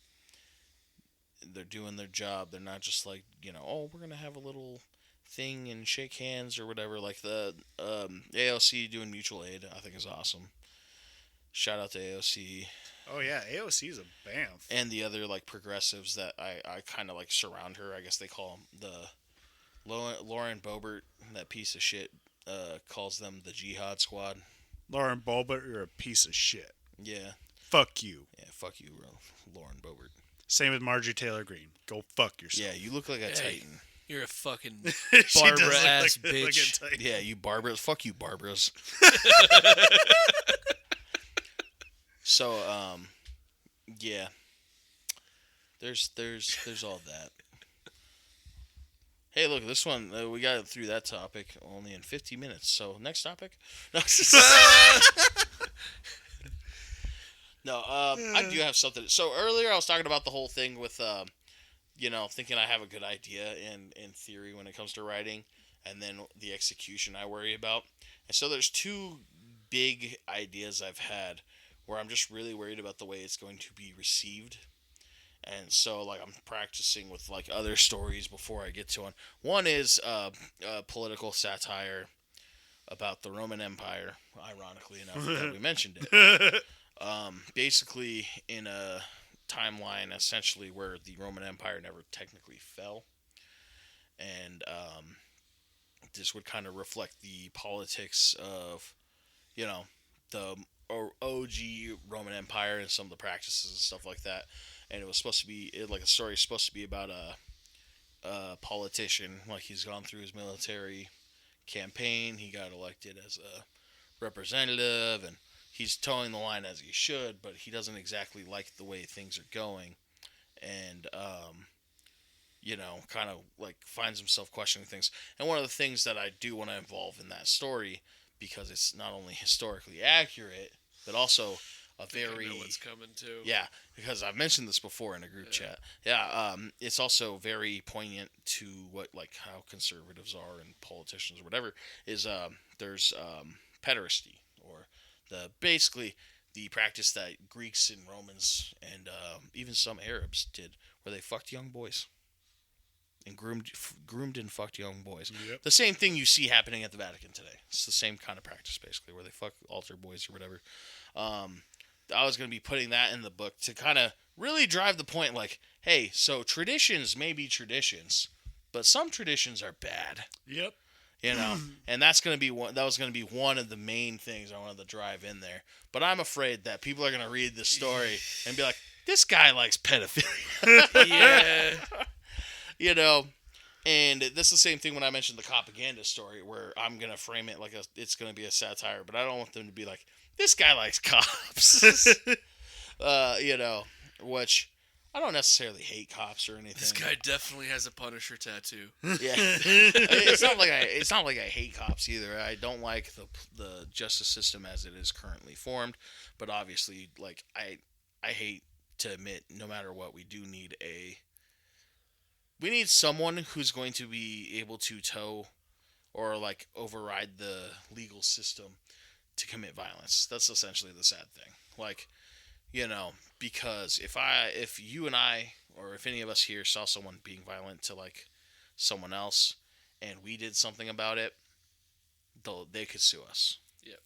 they're doing their job. They're not just like, oh, we're going to have a little thing and shake hands or whatever. Like, the AOC doing mutual aid, I think is awesome. Shout out to AOC. Oh, yeah, AOC is a bamf. And the other, like, progressives that I kind of, like, surround her. I guess they call them Lauren Boebert, that piece of shit, calls them the Jihad Squad. Lauren Boebert, you're a piece of shit. Yeah. Fuck you. Yeah, fuck you, Lauren Boebert. Same with Marjorie Taylor Greene. Go fuck yourself. Yeah, you look like a Titan. You're a fucking She Barbara does look ass like bitch. a Titan. Yeah, you Barbaras. Fuck you, Barbaras. So, yeah. There's all that. Hey, look, this one, we got through that topic only in 50 minutes. So, next topic? No, no, I do have something. So, earlier I was talking about the whole thing with, thinking I have a good idea in theory when it comes to writing, and then the execution I worry about. And so, there's two big ideas I've had where I'm just really worried about the way it's going to be received. And so, like, I'm practicing with, like, other stories before I get to one. One is political satire about the Roman Empire, ironically enough, that we mentioned it. Basically, in a timeline, essentially, where the Roman Empire never technically fell. And this would kind of reflect the politics of, the OG Roman Empire and some of the practices and stuff like that. And it was supposed to be, like, a story supposed to be about a politician. Like, he's gone through his military campaign. He got elected as a representative, and he's towing the line as he should, but he doesn't exactly like the way things are going. And, kind of, like, finds himself questioning things. And one of the things that I do want to involve in that story, because it's not only historically accurate, but also a very... I know what's coming too. Yeah, because I've mentioned this before in a group chat. Yeah, it's also very poignant to what, like, how conservatives are and politicians or whatever, is there's pederasty, or basically the practice that Greeks and Romans and even some Arabs did, where they fucked young boys. And groomed and fucked young boys. Yep. The same thing you see happening at the Vatican today. It's the same kind of practice, basically, where they fuck altar boys or whatever. I was going to be putting that in the book to kind of really drive the point, like, hey, so traditions may be traditions, but some traditions are bad. Yep. And that's going to be one. That was going to be one of the main things I wanted to drive in there. But I'm afraid that people are going to read this story and be like, this guy likes pedophilia. Yeah. And this is the same thing when I mentioned the propaganda story, where I'm going to frame it like it's going to be a satire, but I don't want them to be like, this guy likes cops. Which I don't necessarily hate cops or anything. This guy definitely has a Punisher tattoo. Yeah. It's not like I hate cops either. I don't like the justice system as it is currently formed, but obviously, like, I hate to admit, no matter what, we need someone who's going to be able to toe or, like, override the legal system to commit violence. That's essentially the sad thing. Like, because if you and I, or if any of us here saw someone being violent to, like, someone else, and we did something about it, they could sue us. Yep.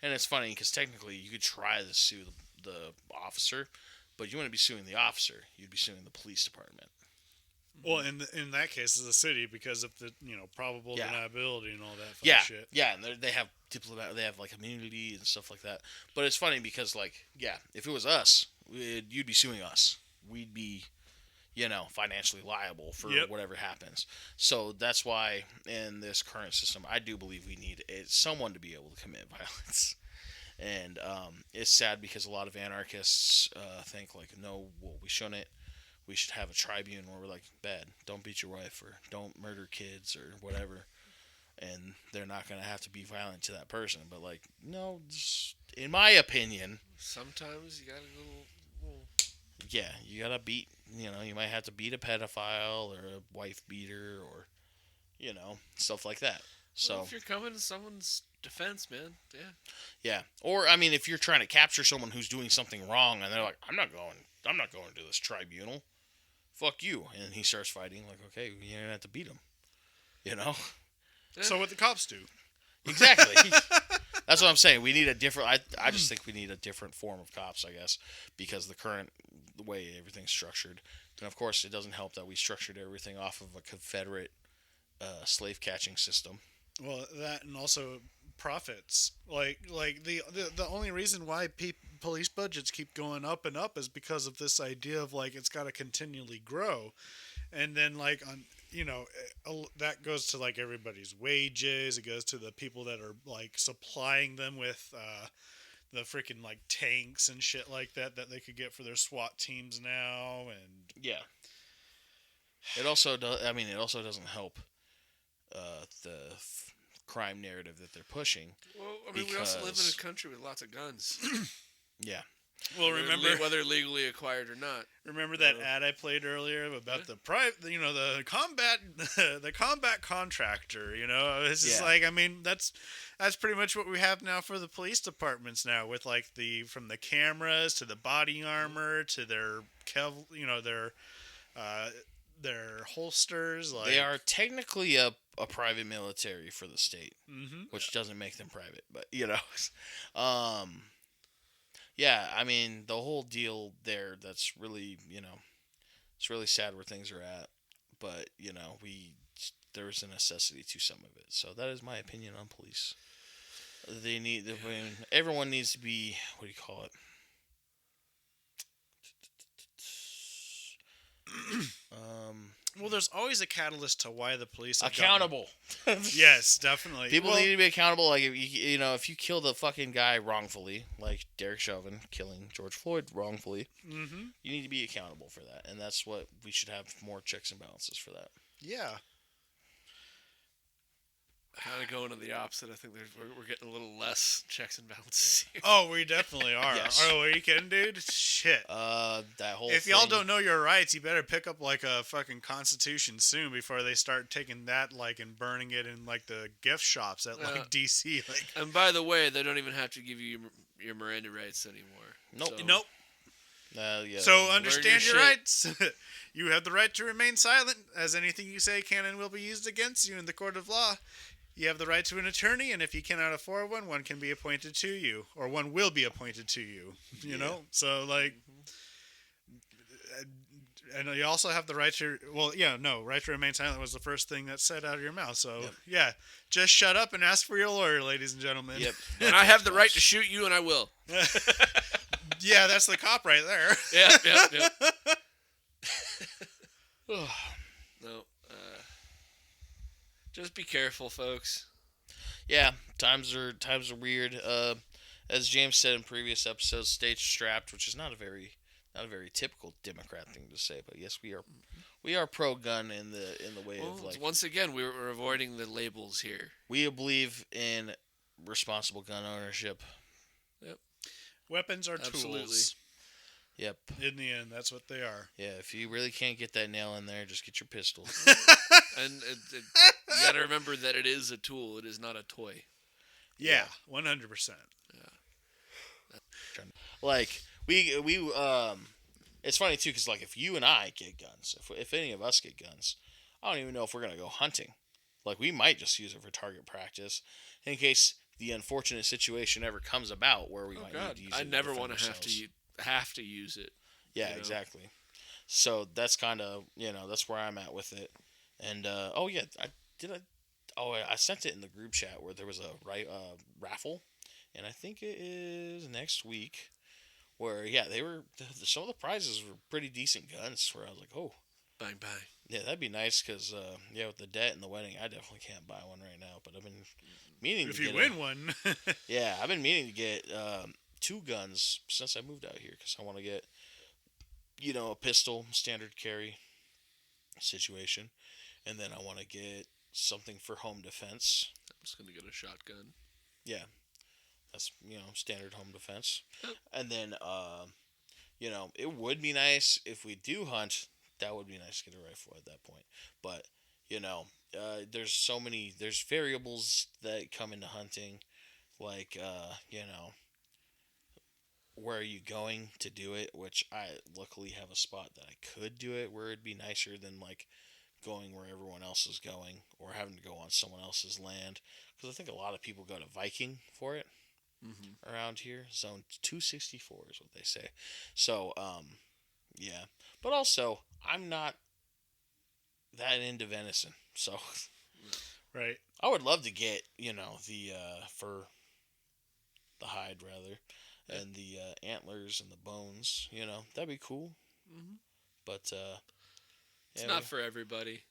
And it's funny, because technically you could try to sue the officer, but you wouldn't be suing the officer. You'd be suing the police department. Well, in that case, it's the city, because of the probable deniability and all that fun shit. Yeah, and they have they have, like, immunity and stuff like that. But it's funny because, like, if it was us, you'd be suing us. We'd be, financially liable for whatever happens. So that's why in this current system, I do believe we need someone to be able to commit violence. And it's sad because a lot of anarchists think, like, no, well, we shouldn't. We should have a tribune where we're like, bad, don't beat your wife, or don't murder kids, or whatever. And they're not going to have to be violent to that person. But, like, no, just, in my opinion... Sometimes you got to go... yeah, you gotta beat. You might have to beat a pedophile or a wife beater or stuff like that. Well, So if you're coming to someone's defense, man, yeah. yeah, or I mean, if you're trying to capture someone who's doing something wrong and they're like, I'm not going to this tribunal. Fuck you, and he starts fighting. Like, okay, you're gonna have to beat him. You know. So what the cops do? Exactly. That's what I'm saying. We need a different. I just think we need a different form of cops, I guess, because the way everything's structured, and of course, it doesn't help that we structured everything off of a Confederate slave catching system. Well, that and also profits. Like the only reason why police budgets keep going up and up is because of this idea of like it's got to continually grow, and then like on that goes to like everybody's wages. It goes to the people that are like supplying them with the freaking like tanks and shit like that they could get for their SWAT teams now. And Yeah. It also does. I mean, it also doesn't help the crime narrative that they're pushing. Well, I mean, we also live in a country with lots of guns. Yeah. Well, remember whether legally acquired or not. Remember that ad I played earlier about the combat contractor. It's just like, I mean, that's pretty much what we have now for the police departments now, with like from the cameras to the body armor to their their holsters. Like They are technically a private military for the state, Mhm. which doesn't make them private, but yeah, I mean, the whole deal there, that's really, it's really sad where things are at, but, there's a necessity to some of it. So that is my opinion on police. Everyone needs to be, what do you call it? Well, there's always a catalyst to why the police have Accountable. Yes, definitely. People need to be accountable. Like, if you kill the fucking guy wrongfully, like Derek Chauvin killing George Floyd wrongfully, Mm-hmm. you need to be accountable for that. And that's what we should have more checks and balances for that. Yeah. Kind of going to the opposite. I think we're getting a little less checks and balances here. Oh, we definitely are. Yes. Oh, are you kidding, dude? Shit. That whole If thing, y'all don't know your rights, you better pick up like a fucking constitution soon before they start taking that like and burning it in like the gift shops at like DC. Like, and by the way, they don't even have to give you your Miranda rights anymore. Nope. So, nope. Yeah. So understand your shit. rights. You have the right to remain silent, as anything you say can and will be used against you in the court of law. You have the right to an attorney, and if you cannot afford one, one can be appointed to you, or one will be appointed to you. You know, so like, and you also have the right to. Well, yeah, no, right to remain silent was the first thing that said out of your mouth. So yeah, just shut up and ask for your lawyer, ladies and gentlemen. Yep. And I have the right to shoot you, and I will. Yeah, that's the cop right there. Yeah. No. Just be careful, folks. Yeah, times are weird. As James said in previous episodes, stay strapped, which is not a very typical Democrat thing to say, but yes, we are pro gun in the way of like. Once again, we're avoiding the labels here. We believe in responsible gun ownership. Yep. Weapons are Absolutely. tools. Yep. In the end, that's what they are. Yeah, if you really can't get that nail in there, just get your pistol. And you got to remember that it is a tool. It is not a toy. Yeah, 100%. Like we it's funny too, because like if you and I get guns, if any of us get guns, I don't even know if we're gonna go hunting. Like we might just use it for target practice in case the unfortunate situation ever comes about where we might need to use it. I never want to have to use it. Yeah, exactly. So that's kind of that's where I'm at with it. And I sent it in the group chat where there was a raffle, and I think it is next week. Where some of the prizes were pretty decent guns. Where I was like, oh, Bang bang. yeah, that'd be nice because with the debt and the wedding, I definitely can't buy one right now. But I've been meaning If to you get win one. yeah, I've been meaning to get 2 guns since I moved out here because I want to get a pistol, standard carry situation, and then I want to get something for home defense. I'm just gonna get a shotgun. Yeah, that's standard home defense, and then it would be nice if we do hunt. That would be nice to get a rifle at that point. But there's variables that come into hunting, like where are you going to do it? Which I luckily have a spot that I could do it where it'd be nicer than like going where everyone else is going or having to go on someone else's land. Because I think a lot of people go to Viking for it around here. Zone 264 is what they say. So, yeah. But also, I'm not that into venison. So, Right. I would love to get, the fur, the hide rather, and the antlers and the bones. That'd be cool. But, It's not for everybody.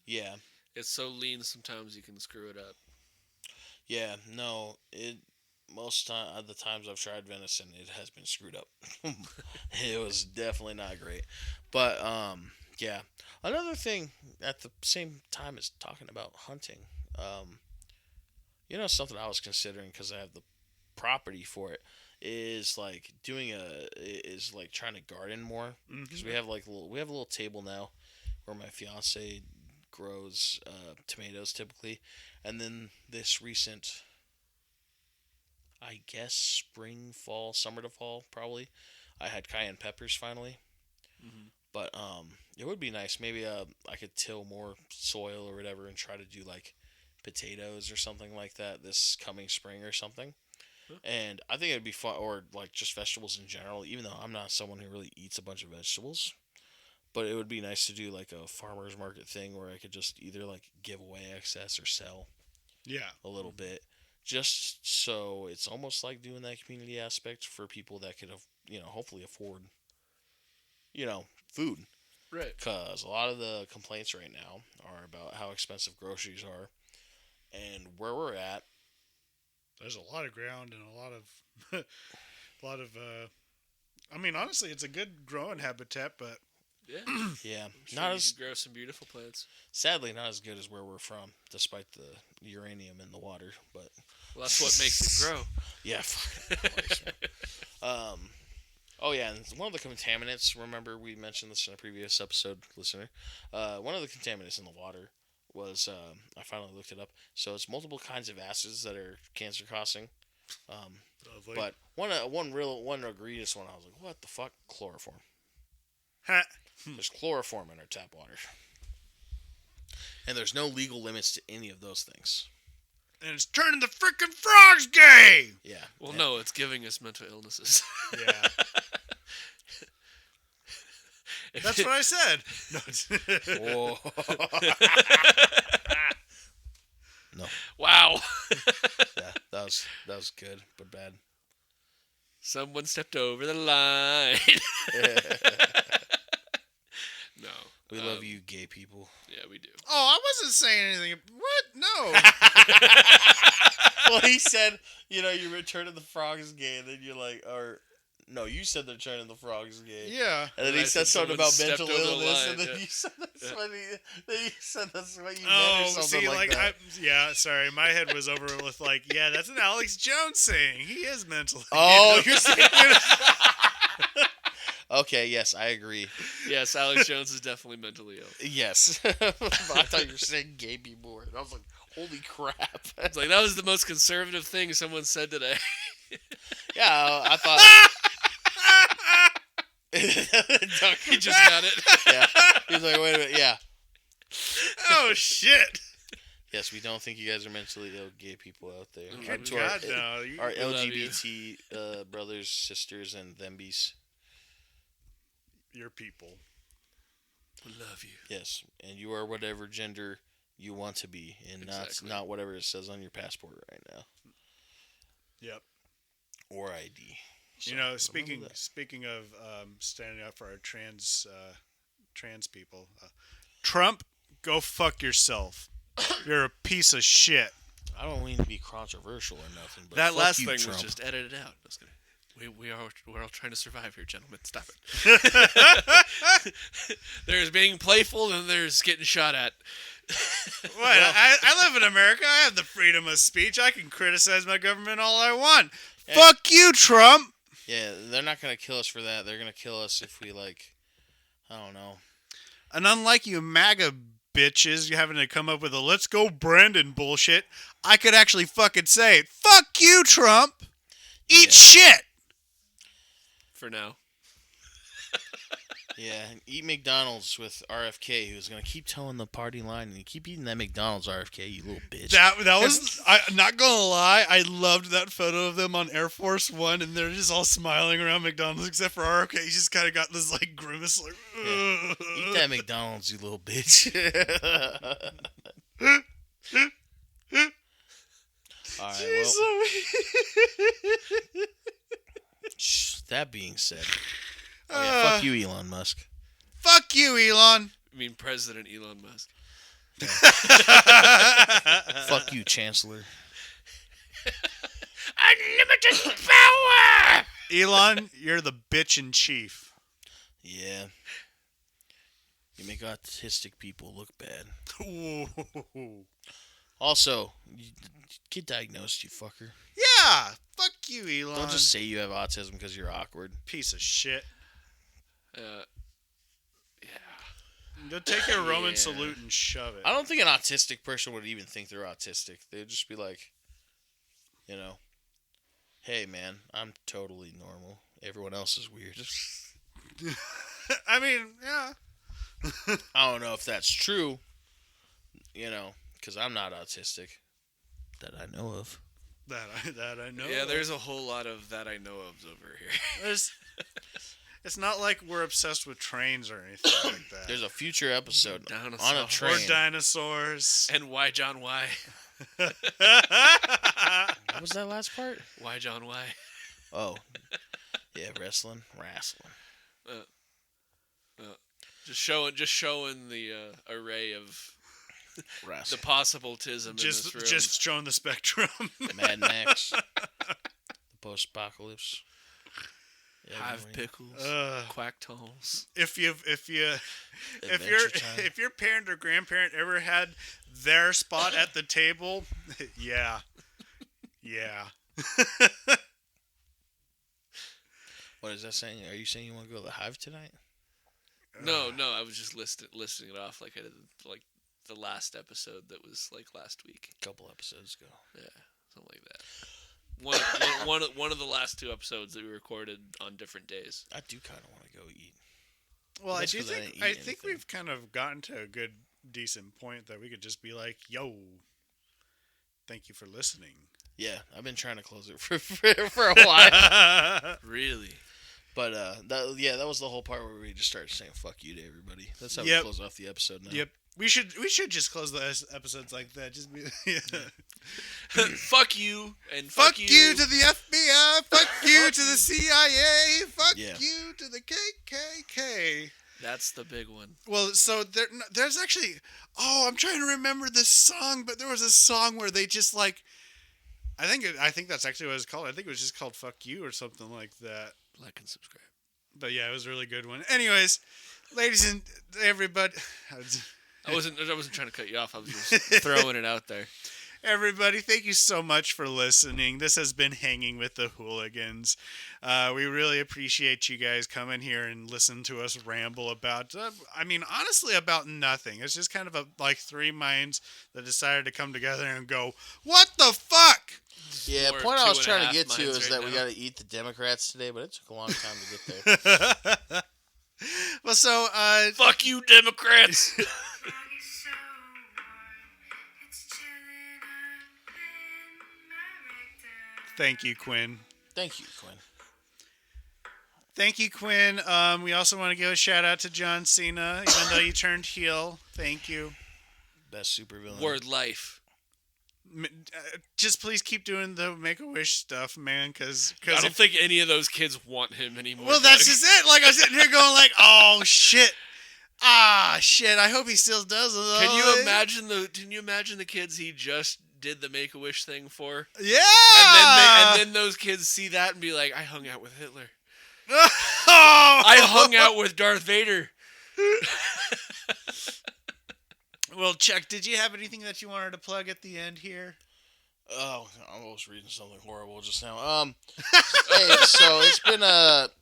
Yeah. It's so lean sometimes you can screw it up. Yeah, no, most of the times I've tried venison, it has been screwed up. It was definitely not great. But yeah. Another thing at the same time as talking about hunting, something I was considering because I have the property for it is like trying to garden more because we have a little table now where my fiance grows tomatoes typically, and then this recent, I guess spring, fall, summer to fall probably, I had cayenne peppers finally. But it would be nice. Maybe I could till more soil or whatever and try to do like potatoes or something like that this coming spring or something. And I think it'd be fun, or like just vegetables in general, even though I'm not someone who really eats a bunch of vegetables. But it would be nice to do like a farmer's market thing where I could just either like give away excess or sell a little bit. Just so it's almost like doing that community aspect for people that could, hopefully afford, food. Right. Because a lot of the complaints right now are about how expensive groceries are. And where we're at, there's a lot of ground and a lot of I mean, honestly, it's a good growing habitat, but yeah, yeah, sure not you as can grow some beautiful plants. Sadly not as good as where we're from, despite the uranium in the water. But that's what makes it grow. Yeah, oh yeah, and one of the contaminants. Remember we mentioned this in a previous episode, listener. One of the contaminants in the water was I finally looked it up. So it's multiple kinds of acids that are cancer causing. But one egregious one, I was like, what the fuck? Chloroform. There's chloroform in our tap water. And there's no legal limits to any of those things. And it's turning the freaking frogs gay! Yeah. Well, no, it's giving us mental illnesses. Yeah. That's what I said. No. No. Wow. Yeah, that was good, but bad. Someone stepped over the line. No. We love you, gay people. Yeah, we do. Oh, I wasn't saying anything. What? No. Well, he said, your return of the frog is gay, and then you're like, no, you said the return of the frog is gay. Yeah. And then he said something about mental illness, and then yeah. you said that's what you meant or something see, like that. Sorry, my head was over with yeah, that's an Alex Jones saying. He is mentally Oh, you're saying... Okay, yes, I agree. Yes, Alex Jones is definitely mentally ill. Yes. I thought you were saying gay people were. I was like, holy crap. It's like, that was the most conservative thing someone said today. Yeah, I thought... He just got it. Yeah. He's like, wait a minute, yeah. Oh, shit. Yes, we don't think you guys are mentally ill gay people out there. Good God, no. Our LGBT brothers, sisters, and thembies. Your people. We love you. Yes, and you are whatever gender you want to be, and not whatever it says on your passport right now. Yep. Or ID. So, speaking of standing up for our trans people, Trump, go fuck yourself. You're a piece of shit. I don't mean to be controversial or nothing, but that last you, thing Trump. was just edited out. I was gonna. We're all trying to survive here, gentlemen. Stop it. There's being playful and there's getting shot at. What? I live in America. I have the freedom of speech. I can criticize my government all I want. Fuck you, Trump. Yeah, they're not gonna kill us for that. They're gonna kill us if we like, I don't know. And unlike you MAGA bitches having to come up with a "let's go Brandon" bullshit, I could actually fucking say it. Fuck you, Trump. Eat Yeah. shit. For now. Yeah, and eat McDonald's with RFK, who's gonna keep towing the party line, and you keep eating that McDonald's, RFK, you little bitch. That was, I'm not gonna lie, I loved that photo of them on Air Force One, and they're just all smiling around McDonald's, except for RFK. He just kind of got this like grimace, like. Yeah. Eat that McDonald's, you little bitch. All right, well, that being said, fuck you, Elon Musk. Fuck you, Elon. I mean, President Elon Musk. Fuck you, Chancellor. Unlimited power! Elon, you're the bitch in chief. Yeah. You make autistic people look bad. Ooh. Also, get diagnosed, you fucker. Yeah, fuck you, Elon. Don't just say you have autism because you're awkward. Piece of shit. Yeah. Go take your Roman Yeah. salute and shove it. I don't think an autistic person would even think they're autistic. They'd just be like, you know, hey man, I'm totally normal. Everyone else is weird. I mean, yeah. I don't know if that's true, you know, because I'm not autistic that I know of. That I know. Yeah, of. there's a whole lot of that I know of over here. It's not like we're obsessed with trains or anything like that. There's a future episode on a Dinosaurs. train. Or dinosaurs. And why John Why? What was that last part? Why John Why? Oh, yeah, wrestling. Just showing the array of the Wrestling. possibilitism in this room. Just showing the spectrum. Mad Max. The post-apocalypse. Hive pickles, quack tolls. If your Adventure Time. if your parent or grandparent ever had their spot at the table, yeah. What is that saying? Are you saying you want to go to the Hive tonight? No, I was just listing it off like I did like the last episode that was like last week. A couple episodes ago. Yeah, something like that. One of the last two episodes that we recorded on different days. I do kind of want to go eat. Well, I That's do 'cause I think didn't I eat think anything. we've kind of gotten to a good, decent point that we could just be like, "Yo, thank you for listening." Yeah, I've been trying to close it for a while. Really? But that was the whole part where we just started saying "fuck you" to everybody. That's how we Yep. close off the episode now. Yep. We should just close the episodes like that. Just be Fuck you and fuck you to the FBI. Fuck you to the CIA. Fuck Yeah. you to the KKK. That's the big one. Well, so there's actually. Oh, I'm trying to remember this song, but there was a song where they just like. I think that's actually what it's called. I think it was just called "Fuck You" or something like that. Like and subscribe. But yeah, it was a really good one. Anyways, ladies and everybody. I wasn't trying to cut you off. I was just throwing it out there. Everybody, thank you so much for listening. This has been Hanging with the Hooligans. We really appreciate you guys coming here and listen to us ramble about, honestly, about nothing. It's just kind of like three minds that decided to come together and go, what the fuck? Yeah, the Or point I was 2.5 trying to get to minds is right that we now. got to eat the Democrats today, but it took a long time to get there. Well, so, Fuck you, Democrats. thank you, Quinn. Thank you, Quinn. Thank you, Quinn. We also want to give a shout out to John Cena, even though you turned heel. Thank you. Best supervillain. Word life. Just please keep doing the Make-A-Wish stuff, man, because I don't think any of those kids want him anymore. well, that's Doug. just it. Like, I'm sitting here going like, oh, shit. Ah, shit. I hope he still does it. Can you imagine the kids he just did the Make-A-Wish thing for? Yeah. And then those kids see that and be like, I hung out with Hitler. Oh! I hung out with Darth Vader. Well, Chuck, did you have anything that you wanted to plug at the end here? Oh, I was reading something horrible just now. Hey, so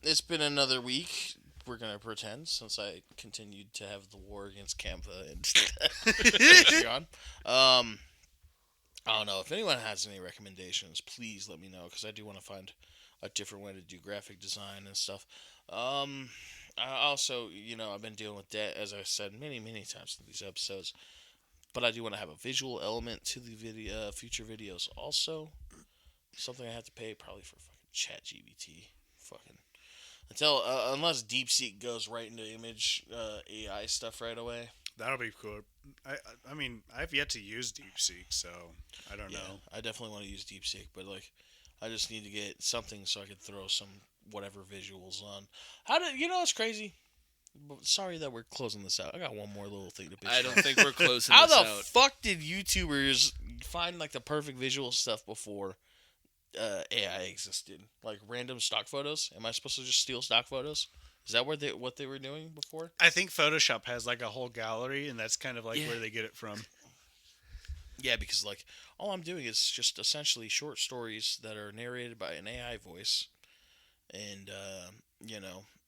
it's been another week. We're gonna pretend since I continued to have the war against Canva and Patreon. I don't know if anyone has any recommendations. Please let me know because I do want to find a different way to do graphic design and stuff. I also, I've been dealing with debt as I said many times in these episodes. But I do want to have a visual element to the video, future videos. Also, something I have to pay probably for fucking ChatGPT. Fucking unless DeepSeek goes right into image AI stuff right away. That'll be cool. I mean, I've yet to use DeepSeek, so I don't know. I definitely want to use DeepSeek, but I just need to get something so I can throw some whatever visuals on. It's crazy. Sorry that we're closing this out. I got one more little thing to bitch. I don't think we're closing How this the out. fuck did YouTubers find the perfect visual stuff before AI existed? Like random stock photos? Am I supposed to just steal stock photos? Is that what they were doing before? I think Photoshop has a whole gallery, and that's kind of where they get it from. Yeah, because all I'm doing is just essentially short stories that are narrated by an AI voice, and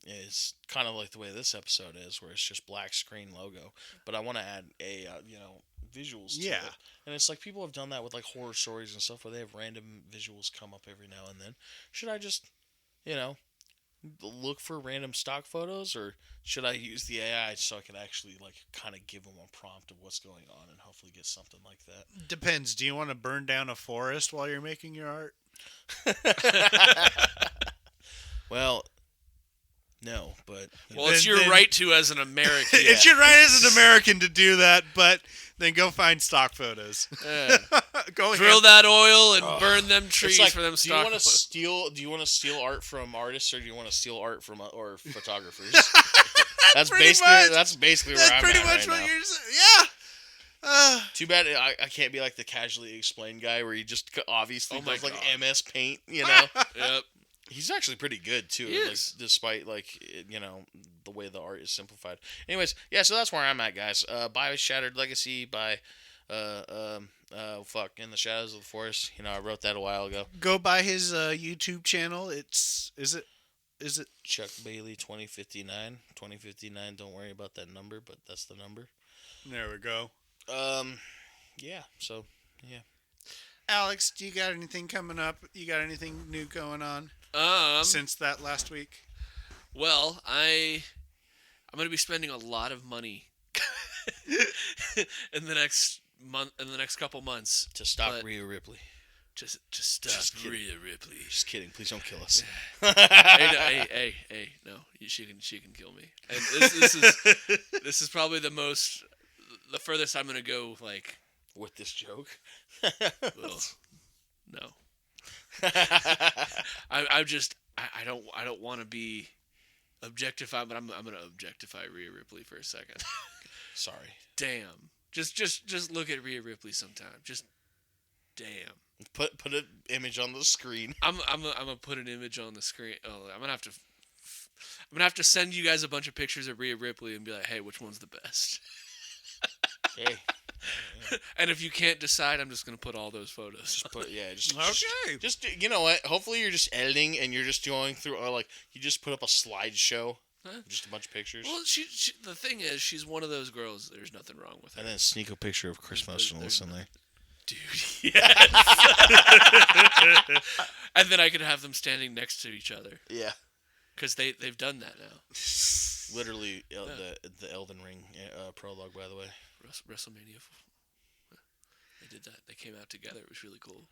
it's kind of like the way this episode is, where it's just black screen logo. But I want to add visuals to it. And it's people have done that with horror stories and stuff, where they have random visuals come up every now and then. Should I just, look for random stock photos, or should I use the AI so I can actually kind of give them a prompt of what's going on and hopefully get something like that? Depends. Do you want to burn down a forest while you're making your art? Well, no, but it's your right to as an American. It's your right as an American to do that, but then go find stock photos. Go drill that oil and burn them trees for them stock. Do you want to steal art from artists, or do you want to steal art from or photographers? That's basically where I'm at right now. That's pretty much what you're saying. Yeah. Too bad I can't be the casually explained guy where he just obviously does MS Paint, Yep. He's actually pretty good too, despite the way the art is simplified. Anyways, yeah, so that's where I'm at, guys. Buy Shattered Legacy, buy In the Shadows of the Forest. I wrote that a while ago. Go buy his YouTube channel. Is it Chuck Bailey 2059? 2059. Don't worry about that number, but that's the number. There we go. Yeah. So yeah. Alex, do you got anything coming up? You got anything new going on? Since that last week? Well, I'm going to be spending a lot of money in the next couple months to stop Rhea Ripley. Just stop Rhea Ripley. Just kidding. Please don't kill us. hey, no, she can kill me. And this is probably the furthest I'm going to go with this joke. Well, no. I don't want to be objectified, but I'm gonna objectify Rhea Ripley for a second. Sorry. Damn. Just look at Rhea Ripley sometime. Just damn. Put an image on the screen. I'm gonna put an image on the screen. Oh, I'm gonna have to send you guys a bunch of pictures of Rhea Ripley and be like, hey, which one's the best? Hey. And if you can't decide, I'm just gonna put all those photos. Just you know what? Hopefully you're just editing and you're just going through, or you just put up a slideshow, just a bunch of pictures. Well, the thing is, she's one of those girls. There's nothing wrong with her. And then sneak a picture of Chris Motionless in there. Dude, yes. And then I could have them standing next to each other. Yeah. Because they've done that now. Literally, the Elden Ring prologue, by the way. WrestleMania. They did that. They came out together. It was really cool.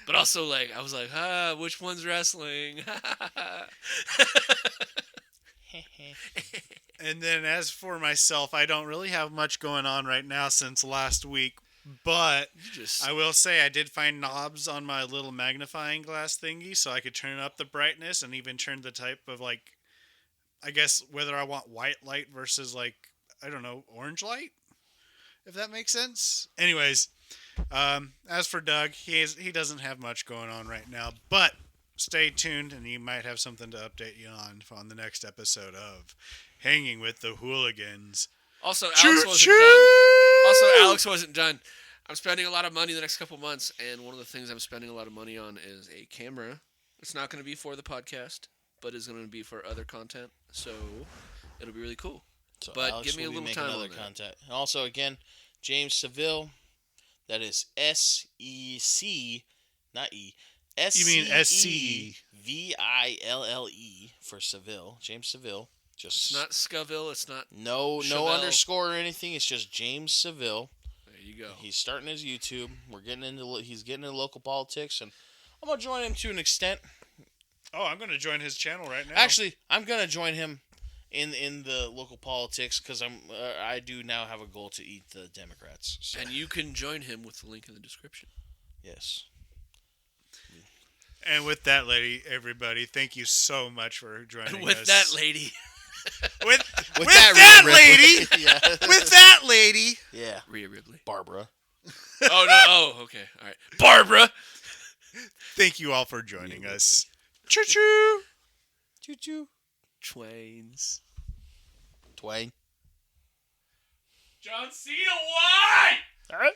But also, I was like, which one's wrestling? And then as for myself, I don't really have much going on right now since last week. But I will say I did find knobs on my little magnifying glass thingy, so I could turn up the brightness and even turn the type of I guess whether I want white light versus I don't know, orange light, if that makes sense. Anyways, as for Doug, he doesn't have much going on right now, but stay tuned and he might have something to update you on the next episode of Hanging with the Hooligans. Also, Alex wasn't done. I'm spending a lot of money the next couple months, and one of the things I'm spending a lot of money on is a camera. It's not going to be for the podcast, but it's going to be for other content, so it'll be really cool. So But Alex give me a will be little making time other on that. content. And also, again, James Seville. That is SEC, not E. You mean SCE. Ville for Seville. James Seville. Just It's not Scoville. It's not. no Chevelle. underscore or anything. It's just James Seville. There you go. He's starting his YouTube. He's getting into local politics, and I'm gonna join him to an extent. Oh, I'm going to join his channel right now. Actually, I'm gonna join him in the local politics because I do now have a goal to eat the Democrats. So. And you can join him with the link in the description. Yes. And with that, everybody, thank you so much for joining And with us. that lady. With With that, that lady. yeah. With that lady. Yeah. Rhea Ripley. Barbara. Oh, no. Oh, okay. All right. Barbara. Thank you all for joining Yeah. us. Choo choo. Choo choo. Twains. Twain. John Cena, why? All right.